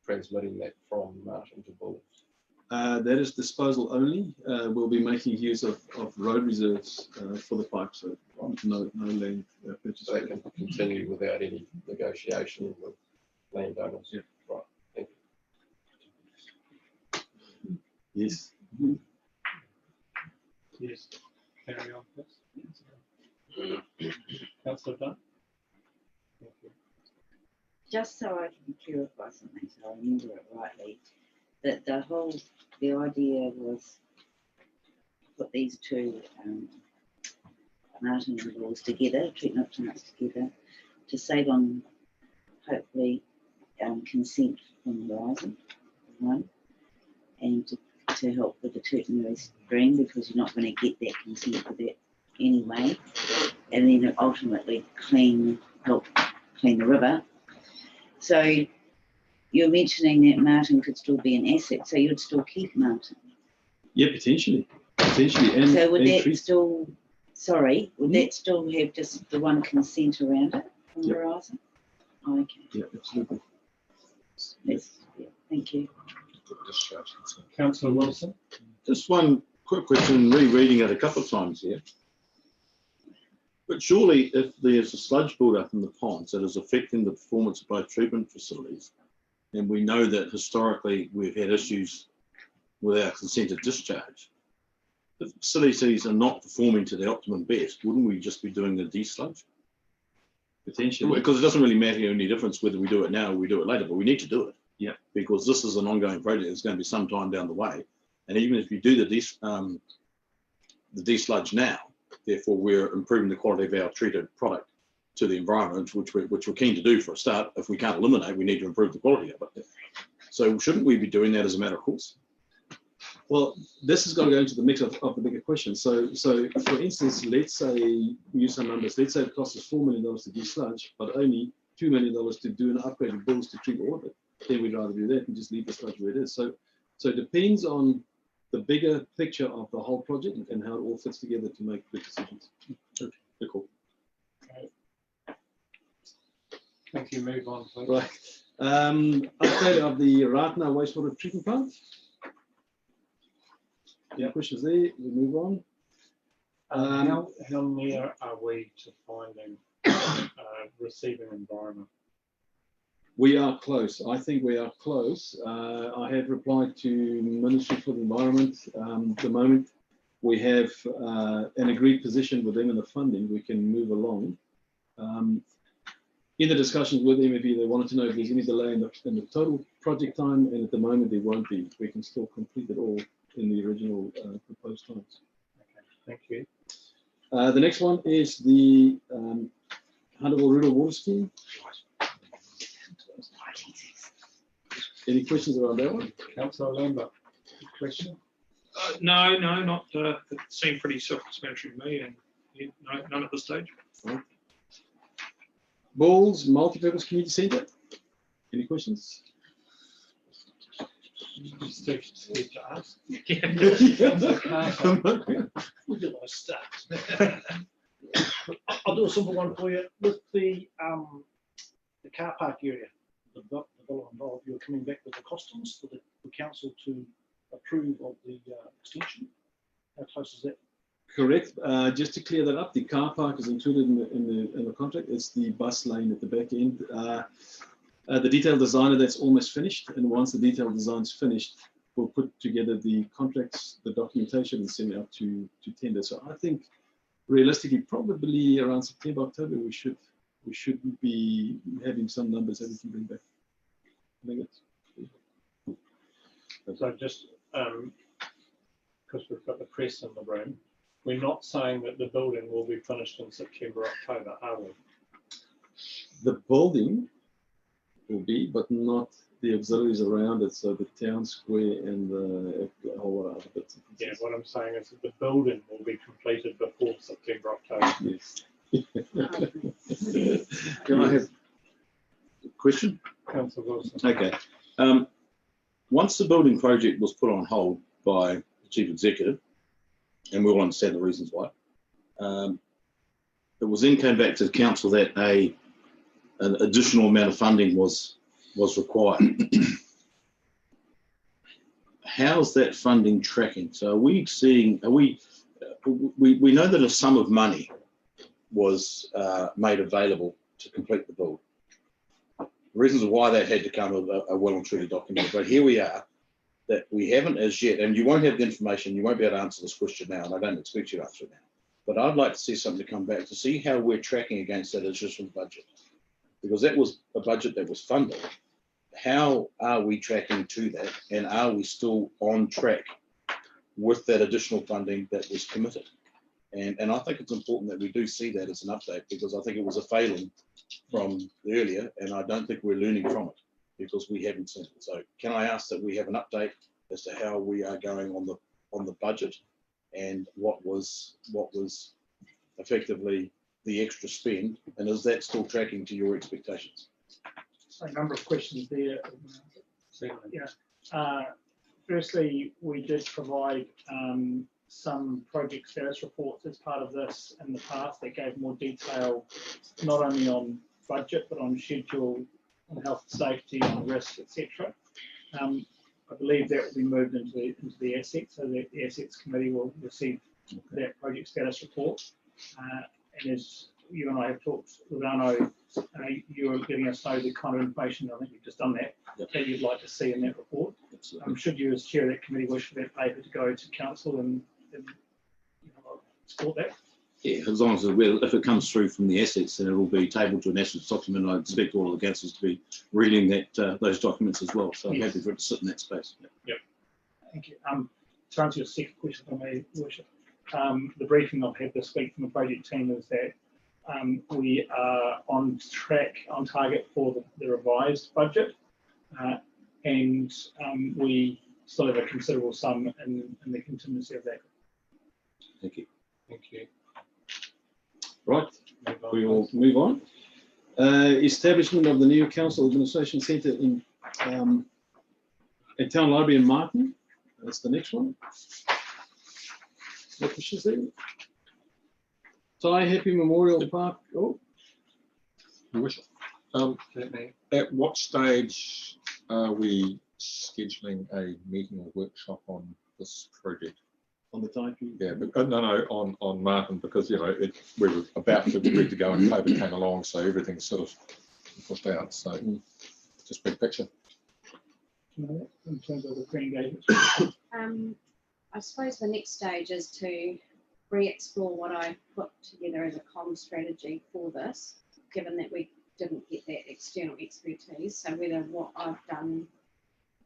transmitting that from Martin to Bull? That is disposal only. We'll be making use of road reserves for the pipe, so no land purchase. So they can continue without any negotiation with landowners? Yeah. Right, thank you. Yes. Yes. Carry on, please. Councillor Dunn. Thank you. Just so I can clarify something, so I remember it rightly, that the idea was put these two Martin and Bulls together, treatment plants together, to save on hopefully consent from Horizon, one, and to help with the Tukanui stream because you're not going to get that consent for that anyway, and then ultimately help clean the river. So you're mentioning that Martin could still be an asset, so you'd still keep Martin. Yeah, potentially. And, So would and that trees. still, sorry, would that still have just the one consent around it from Yep. Verizon? Oh, okay, Yeah, absolutely. that's, yeah, thank you. Councillor Wilson. Just one quick question, rereading it a couple of times here. But surely if there's a sludge build-up in the ponds that is affecting the performance of both treatment facilities, and we know that historically we've had issues with our consented discharge, if facilities are not performing to their optimum best, wouldn't we just be doing the desludge? Potentially. Because it doesn't really make any difference whether we do it now or we do it later, but we need to do it. Yeah. Because this is an ongoing project. It's going to be some time down the way. And even if you do the desludge now, therefore we're improving the quality of our treated product to the environment, which we're keen to do for a start. If we can't eliminate, we need to improve the quality of it. So shouldn't we be doing that as a matter of course? Well, this has got to go into the mix of the bigger question. So for instance, let's say, use some numbers, let's say it costs us $4 million to desludge, but only $2 million to do an upgrade of bills to treat all of it. Then we'd rather do that and just leave the sludge where it is. So it depends on the bigger picture of the whole project and how it all fits together to make good decisions. Okay, cool. Thank you. Move on, please. Right. Update of the Ratna wastewater treatment plant. Yeah, questions there. We move on. How near are we to finding receiving environment? We are close. I think we are close. I have replied to Ministry for the Environment. The moment we have an agreed position with them in the funding, we can move along. In the discussions with MFE, they wanted to know if there's any delay in the total project time, and at the moment there won't be. We can still complete it all in the original proposed times. Okay, thank you. The next one is the Hunterville Rural Water Scheme. Any questions around that one? Councillor Lambert, question? No, not. It seemed pretty self-explanatory to me, and yeah, no, none at this stage. Right. Bulls Multi-Purpose Community Centre. Any questions? Steve to ask. We'll do those stats. I'll do a simple one for you. With the car park area, the development of, you're coming back with the costings for the council to approve of the extension. How close is that? Correct. Just to clear that up, the car park is included in the contract. It's the bus lane at the back end. The detailed design of that's almost finished, and once the detailed design's finished, we'll put together the contracts, the documentation, and send it out to tender. So I think realistically, probably around September, October, we should be having some numbers that we can bring back. I think it's So just because we've got the press in the room, we're not saying that the building will be finished in September, October, are we? the building will be, but not the auxiliaries around it. So the town square and the whole lot of other bits. Yeah, what I'm saying is that the building will be completed before September, October. Yes. Can I have a question? Councillor Wilson. Okay. Once the building project was put on hold by the chief executive, and we all understand the reasons why, it was then came back to the council that an additional amount of funding was required. How's that funding tracking? So are we seeing, we know that a sum of money was made available to complete the build. The reasons why that had to come are well and truly documented, but here we are, that we haven't as yet, and you won't have the information, you won't be able to answer this question now, and I don't expect you to answer it now. But I'd like to see something to come back to see how we're tracking against that additional budget. Because that was a budget that was funded. How are we tracking to that? And are we still on track with that additional funding that was committed? And I think it's important that we do see that as an update, because I think it was a failing from earlier, and I don't think we're learning from it because we haven't seen it. So can I ask that we have an update as to how we are going on the budget and what was effectively the extra spend, and is that still tracking to your expectations? So a number of questions there. Yeah. Firstly, we did provide some project status reports as part of this in the past that gave more detail, not only on budget, but on schedule, on health and safety, on risk, etc. I believe that will be moved into the assets, so that the assets committee will receive that project status report. And as you and I have talked with Arno, you are letting us know the kind of information, I think you've just done that, that you'd like to see in that report. Should you, as chair of that committee, wish for that paper to go to council and support that? Yeah, as long as if it comes through from the assets, then it will be tabled to an assets document. I expect all of the councillors to be reading that those documents as well. So I'm happy for it to sit in that space. Yep. Thank you. To answer your second question, if I may, Worship, the briefing I've had this week from the project team is that we are on track, on target for the revised budget, and we still have a considerable sum in the contingency of that. Thank you. Thank you. Right, we will move on. Establishment of the new council administration centre in at Town Library in Martin. That's the next one. What was she saying? Tai Happy Memorial Park. Oh, Your worship. At what stage are we scheduling a meeting or workshop on this project? On the type? Yeah, but no, on Martin, because, you know, we were about to agree to go and COVID came along, so everything's sort of pushed out. So just big picture. In terms of the pre-engagement. I suppose the next stage is to re-explore what I put together as a comm strategy for this, given that we didn't get that external expertise. So whether what I've done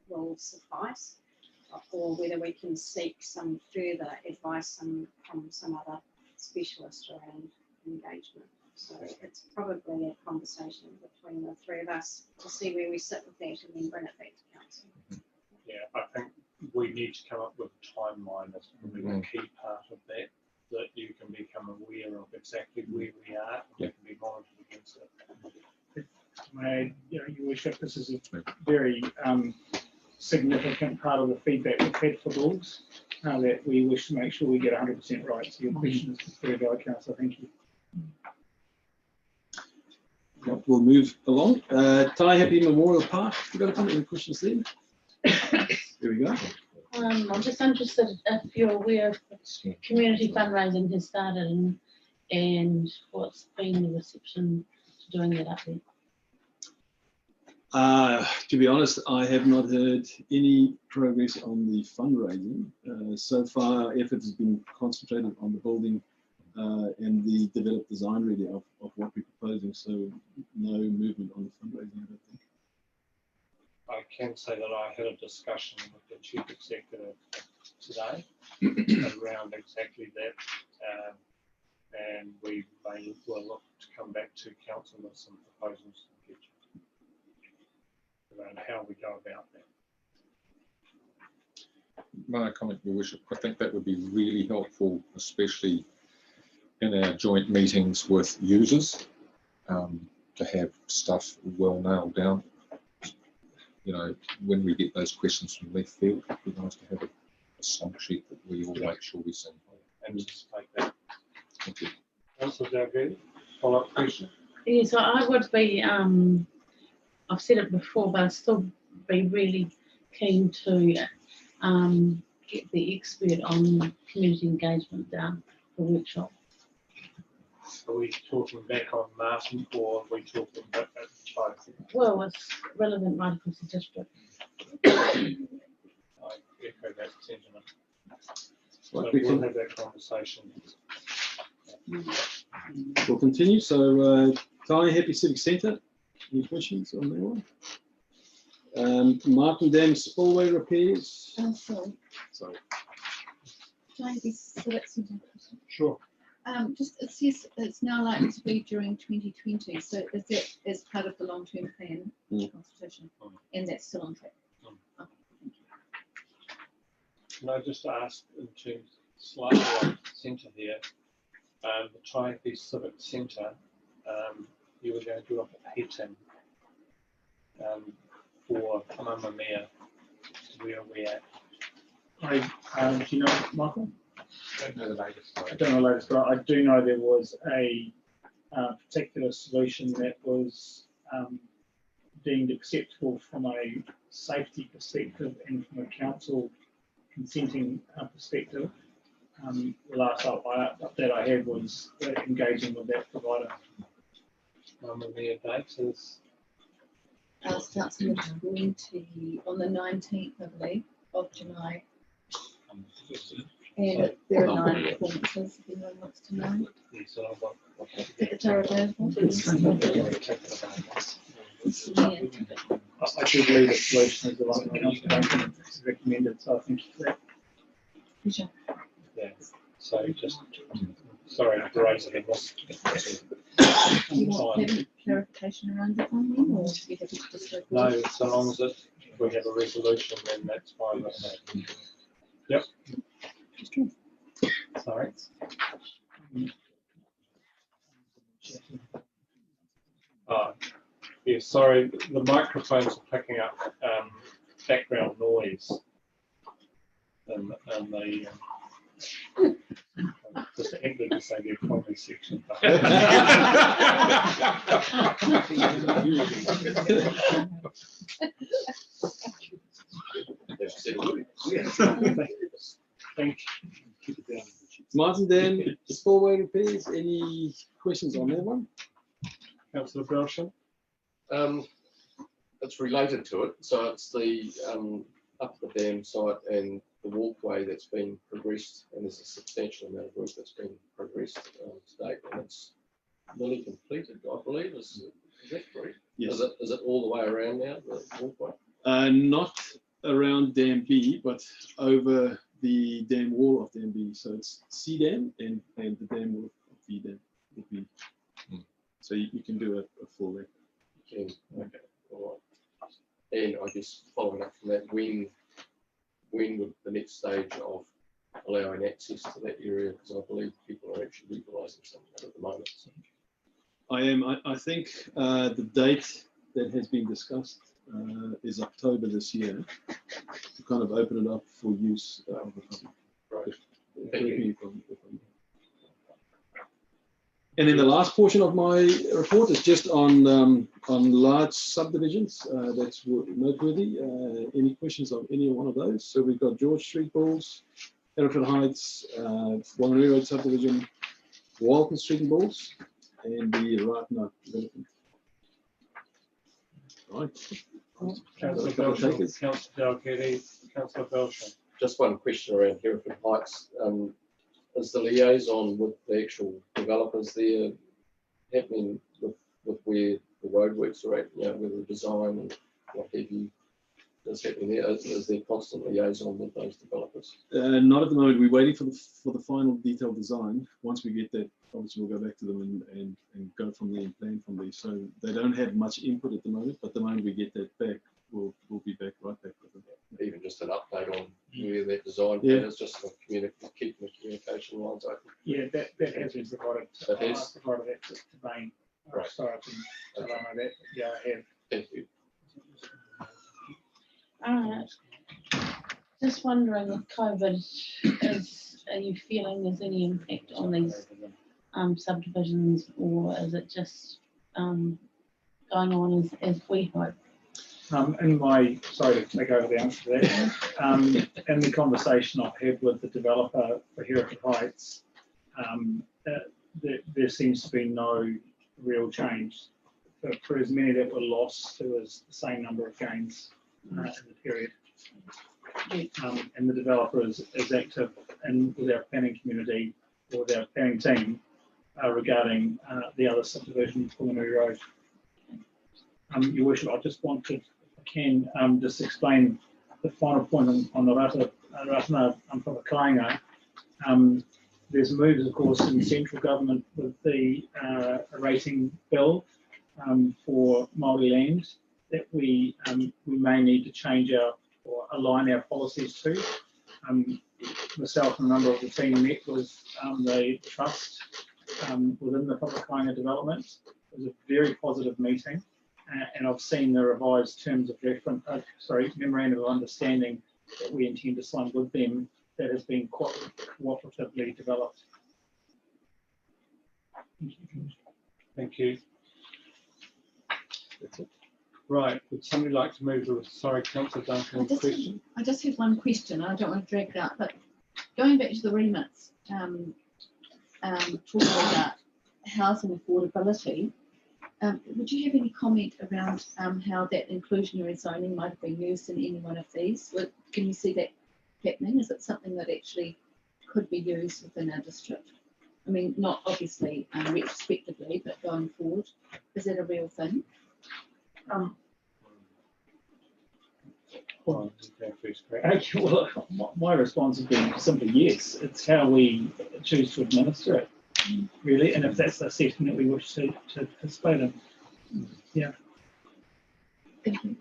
will suffice, or whether we can seek some further advice from some other specialist around engagement. So it's probably a conversation between the three of us to see where we sit with that and then bring it back to council. Yeah, I think we need to come up with a timeline as probably the key part of that, that you can become aware of exactly where we are and you can be monitored against it. Your worship, this is a very significant part of the feedback we've had for Bulls, that we wish to make sure we get 100% right. So your question is very valid, Councillor. Thank you. We'll move along. Tai Happy Memorial Park. You got any questions there? There we go. I'm just interested if you're aware of community fundraising has started and what's been the reception to doing that up there. To be honest, I have not heard any progress on the fundraising. So far, effort has been concentrated on the building and the developed design really of what we're proposing. So no movement on the fundraising, I don't think. I can say that I had a discussion with the chief executive today around exactly that, and we will look to come back to council with some proposals in the future around how we go about that. My comment, Your Worship, I think that would be really helpful, especially in our joint meetings with users, to have stuff well nailed down. You know, when we get those questions from left field, it'd be nice to have a song sheet that we all make sure we sing. Anticipate that. Thank you. Councillor Dalgety, follow-up question? Yeah, so I would be, I've said it before, but I'd still be really keen to get the expert on community engagement down for workshop. Are we talking back on Martin or are we talking back at both? Well, it's relevant right across the district. I echo that sentiment. Right, So we we'll can- have that conversation. We'll continue. So, Tai Happy Civic Centre. Any questions on that one? Martin Dam spillway repairs. Sorry. Sorry. Can I be civic centre? Sure. Just it says it's now likely to be during 2020. So is that as part of the long-term plan consultation, and that's still on track? Okay, thank you. Can I just ask in terms slightly off the centre here, the Tri-Happy Civic Centre, you were going to do up at Heaton for Kamamamea, where we're at. Do you know, Michael? Don't know the latest. I don't know the latest, but I do know there was a particular solution that was deemed acceptable from a safety perspective and from a council consenting perspective. The last update I had was engaging with that provider. The date is Starts on the 19th, I believe, of July. And there are 9 performances, if anyone wants to know. Tickets are available. I do believe the solution is the one that council banking is recommended, so I thank you for that. Pleasure. yeah. So just sorry to raise it. Do you want clarification around that one then, or do you have to just go? No, so long as we have a resolution, then that's fine with me. Yep. Sorry. Yeah, sorry, the microphones are picking up background noise. And the just ended to say the economy section. Thank you. Martin, Dan, spillway repairs, any questions on that one? Councillor Belsham? It's related to it. So it's the up the dam site and the walkway that's been progressed, and there's a substantial amount of work that's been progressed to date, and it's nearly completed, I believe. Is that correct? Yes. Is it all the way around now, the walkway? Not around Dam B, but over the dam wall of Dam B. So it's C dam and the dam wall of B dam will be. So you can do a full length. Okay, all right. And I guess following up from that, when would the next stage of allowing access to that area? Because I believe people are actually utilising some of that at the moment. So. I think the date that has been discussed is October this year to kind of open it up for use of the public. Right. Thank you. And then the last portion of my report is just on large subdivisions. That's noteworthy. Any questions on any one of those? So we've got George Street Bulls, Hereford Heights, Wanganui Road subdivision, Walton Street and Bulls, and the Ratna development. Right. Councillor Belsham, Councillor Dalgety, Councillor Belsham. Just one question around Hereford Heights. Is the liaison with the actual developers there happening with where the roadworks are at, you know, with the design and what have you, is happening there? Is there constant liaison with those developers? Not at the moment. We're waiting for the final detailed design. Once we get that, obviously we'll go back to them and go from there and plan from there. So they don't have much input at the moment, but the moment we get that back, we'll be back right back with them. Even just an update on where that design plan is, just for keeping the communication lines open. Yeah, that has been provided. That has provided that to Bain. Right. So I can tell them that. Yeah, I have. Thank you. Just wondering if COVID are you feeling there's any impact on these subdivisions, or is it just going on as we hope? Sorry to take over the answer to that. In the conversation I've had with the developer for Hereford Heights, there seems to be no real change. For as many that were lost, there was the same number of gains in the period. And the developer is active with our planning community or with our planning team regarding the other subdivision, Wanganui Road. Your Worship, I just wanted, if I can, just explain the final point on the Ratana Whakakainga. There's moves, of course, in central government with the rating bill for Māori land that we may need to change or align our policies to. Myself and a number of the team met with the trust within the Whakakainga development. It was a very positive meeting. And I've seen the revised terms of reference, memorandum of understanding that we intend to sign with them that has been cooperatively developed. Thank you. Right, would somebody like to move to, sorry, Councillor Duncan, question? I just have one question. I don't want to drag it out, but going back to the remits, talking about housing affordability, would you have any comment around how that inclusionary zoning might have been used in any one of these? Can you see that happening? Is it something that actually could be used within our district? I mean, not obviously retrospectively, but going forward, is that a real thing? Actually, well, my response would be simply yes. It's how we choose to administer it, really, and if that's the setting that we wish to participate in. Yeah. Thank you.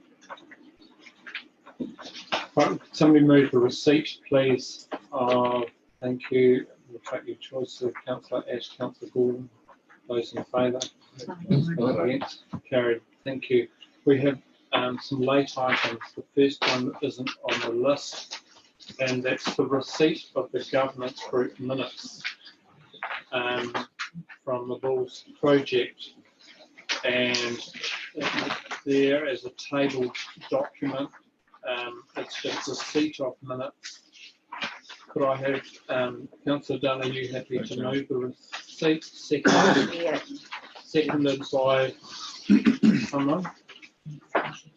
Right, somebody move the receipt, please. Thank you. We'll take your choice of Councillor Ash, Councillor Gordon. Those in favour? Against? Carried. Thank you. We have some late items. The first one isn't on the list, and that's the receipt of the governance group minutes from the Bulls project. And there is a tabled document. It's just receipt of minutes. Could I have Councillor Dunn, are you happy to move the receipt? Seconded by someone.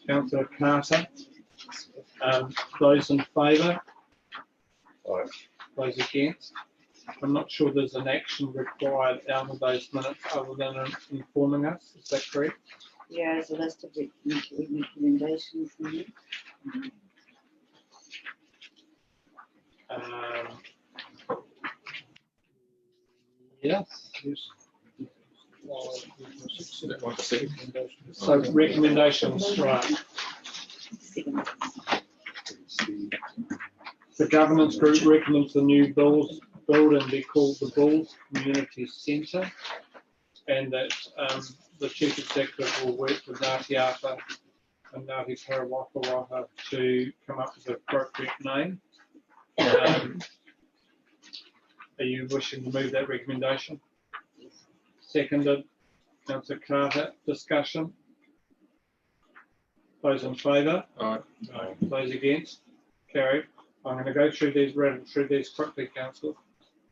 Councillor Carter. Those in favour? Those against? I'm not sure there's an action required out of those minutes other than informing us. Is that correct? Yeah, there's a list of recommendations in there. Yes. So recommendations, right. The governance group recommends the new building be called the Bulls Community Centre, and that the chief executive will work with Ngāti Ata and Ngāti Parawaka to come up with an appropriate name. Are you wishing to move that recommendation? Seconded. Councillor Carter. Discussion. Those in favour? Aye. Those against? Carried. I'm going to go through these quickly, Councillor.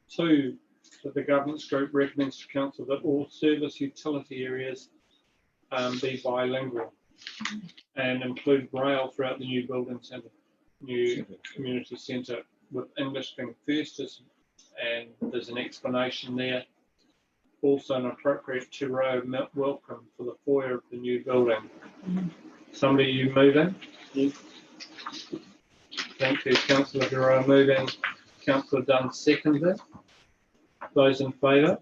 2, that the governance group recommends to Council that all service utility areas be bilingual and include braille throughout the new building centre, new community centre, with English being first, and there's an explanation there. Also an appropriate two-row welcome for the foyer of the new building. Somebody, you moving? Yes. Thank you, Councillor Guerrero moving. Councillor Dunn seconded. Those in favour?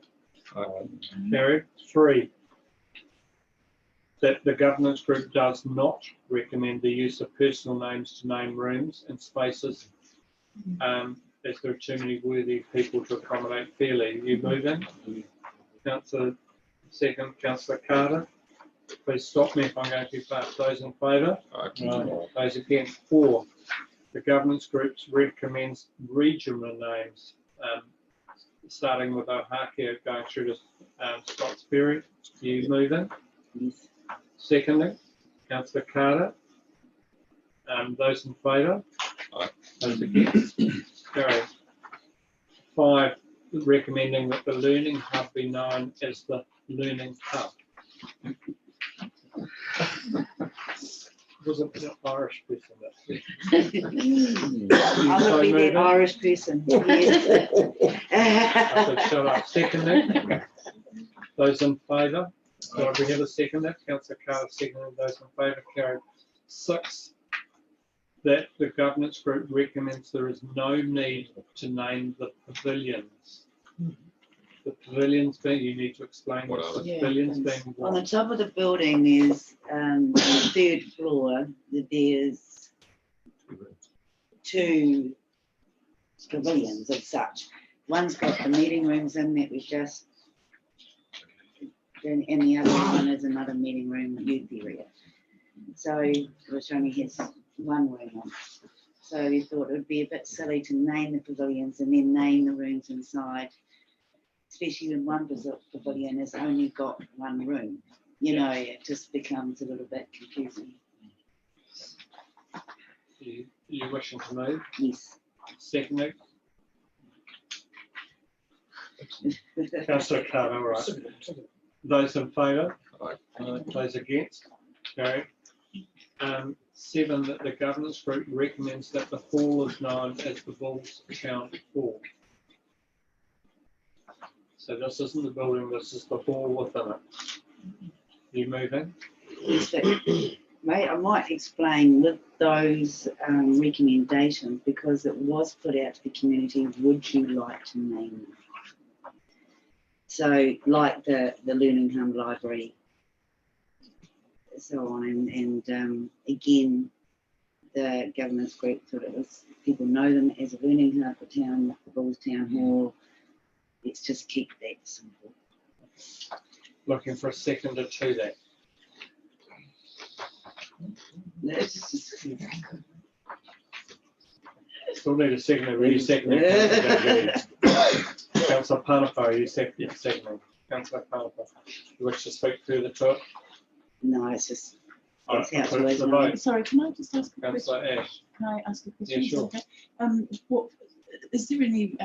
Carried. 3, that the governance group does not recommend the use of personal names to name rooms and spaces, as there are too many worthy people to accommodate fairly. You move in? Councillor second, Councillor Carter. Please stop me if I'm going too fast. Those in favour? Those against? 4, the governance group recommends regional names, starting with Ohakia, going through to Scotts Ferry. You move in? Yes. Secondly, Councillor Carter. Those in favour? Those against? Carried. 5, recommending that the Learning Hub be known as the Learning Hub. Was it an Irish person? I would be the Irish person. Yes. I said, shut up. Secondly, those in favour? So we have a seconder. Councillor Carter seconded. Those in favour? Carried. 6, that the governance group recommends there is no need to name the pavilions. The pavilions being, you need to explain what are the pavilions being. On the top of the building is the 3rd floor. There's 2 pavilions as such. One's got the meeting rooms in that we just, and the other one is another meeting room youth area. So which only has one room on. So we thought it would be a bit silly to name the pavilions and then name the rooms inside, especially when one pavilion has only got one room. You know, it just becomes a little bit confusing. You wishing to move? Yes. Second. Councillor Carter, all right. Those in favour? Those against? Carried. 7, that the governance group recommends that the hall is known as the Bulls Town Hall. So this isn't the building, this is the hall within it. You move in? Yes, but, mate, I might explain with those recommendations, because it was put out to the community, would you like to name them? So like the Learning Hub Library, so on, and again, the governance group thought it was, people know them as a learning hub for town, the Bulls Town Hall. Let's just keep that simple. Looking for a seconder to that. Still need a seconder, really seconding. Councillor Panapo, you seconding. Councillor Panapo, you wish to speak further to it? No, it's just. All That's how right, it's put it to always the been. vote. Sorry, can I just ask a question? Councillor Ash. Can I ask a question? Yeah, sure. Okay. What is there any?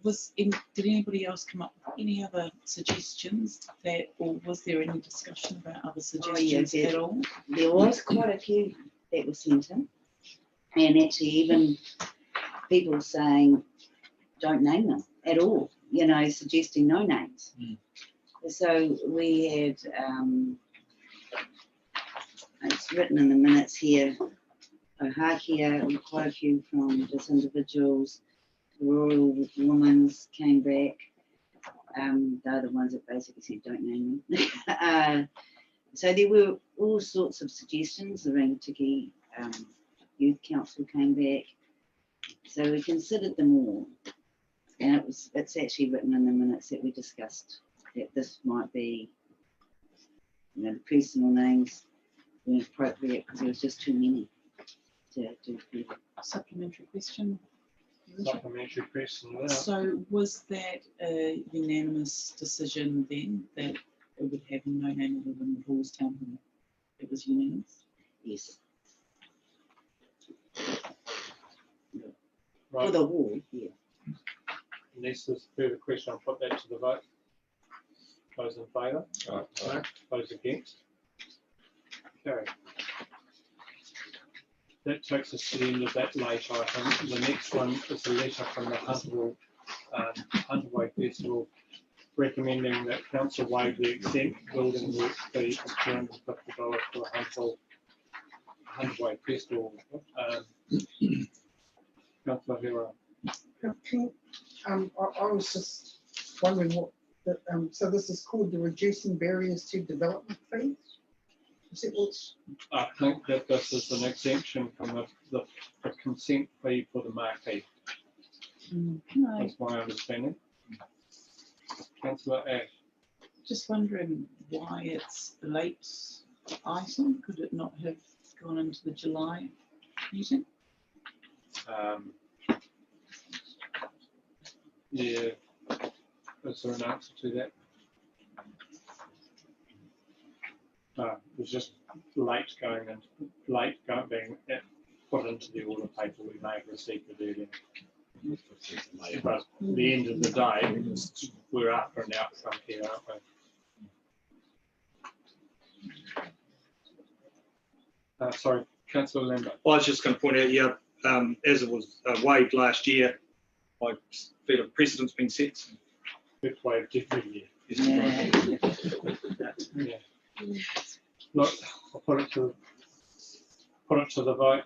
Did anybody else come up with any other suggestions that, or was there any discussion about other suggestions at all? There was quite a few that were sent in, and actually even people saying don't name them at all. You know, suggesting no names. So we had. It's written in the minutes here, Ohakia, quite a few from just individuals, Royal Women's came back. They're the ones that basically said don't name them. So there were all sorts of suggestions. The Rangitikei Youth Council came back. So we considered them all. And it's actually written in the minutes that we discussed that this might be, you know, the personal names inappropriate because there was just too many to do. Supplementary question. Supplementary question. Yeah. So was that a unanimous decision then that it would have no name other than the Halls Town Hall? It was unanimous? Yes. Right. For the hall, yeah. Unless there's a further question, I'll put that to the vote. Those in favour? Aye. Those against? Carried. That takes us to the end of that late item. The next one is a letter from the Hunterway Festival recommending that council waive the exempt building work fee of $250 for the Hunterway Festival. Councillor Hera. I was just wondering what, so this is called the Reducing Barriers to Development Fees? Is it what's? I think that this is an exemption from the consent fee for the marquee. That's my understanding. Councillor Ash. Just wondering why it's a late item. Could it not have gone into the July meeting? Yeah. Is there an answer to that? It was just late being put into the order paper. We may have received it earlier. But at the end of the day, we're after an outcome here, aren't we? Sorry, Councillor Lambert. I was just going to point out, yeah, as it was waived last year, I feel a precedent's been set. It's waived every year. Yeah. Look, I'll put it to the vote.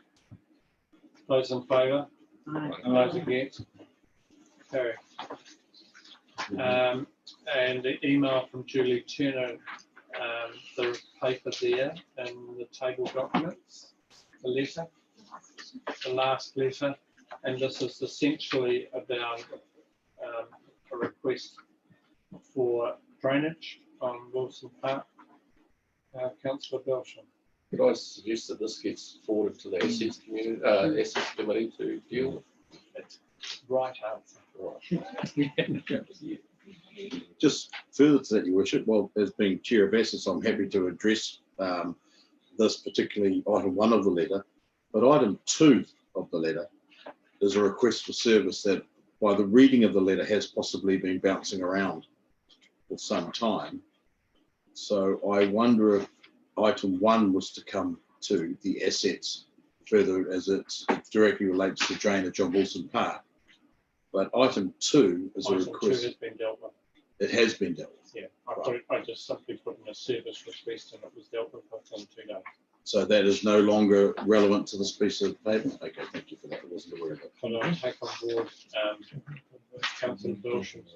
Those in favour? And those against? Carry. And the email from Julie Turner, the paper there and the table documents, the letter, the last letter, and this is essentially about a request for drainage on Wilson Park. Councillor Belsham. Could I suggest that this gets forwarded to the assets community, assets committee to deal with? Right answer. Right. Just further to that, Your Worship, well, as being Chair of Assets, I'm happy to address this particularly item 1 of the letter, but item 2 of the letter is a request for service that, by the reading of the letter, has possibly been bouncing around for some time. So I wonder if item 1 was to come to the assets further, as it directly relates to drainage on Wilson Park. But item 2 is a Item 2 request. has been dealt with. It has been dealt with. Yeah, I just simply put in a service request and it was dealt with within 2 days. So that is no longer relevant to this piece of paper? Okay, thank you for that. I wasn't aware of it. But I take on board Councillor Wilson's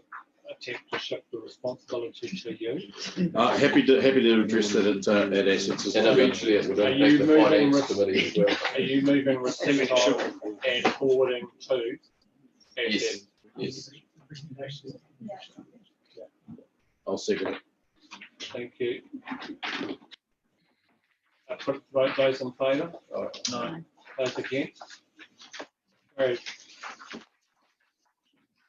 attempt to shift the responsibility to you. Happy to address that at assets as And well. eventually it would Are impact you the moving finance committee as well. Are you moving receipt of and forwarding to assets? Yes. I'll second it. Thank you. I put vote those in favour? No. Those against? Carried.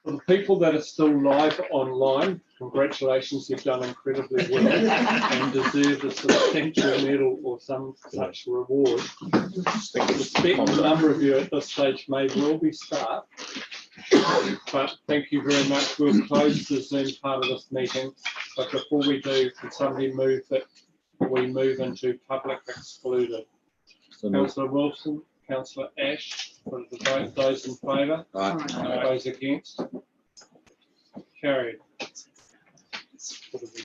For the people that are still live online, congratulations, you've done incredibly well and deserve a substantial medal or some such reward. I suspect a number of you at this stage may well be staff, but thank you very much. We'll close the Zoom part of this meeting, but before we do, can somebody move that we move into public excluded? Councillor Wilson, Councillor Ash, for the vote, those in favour? Aye. Those against? Carried.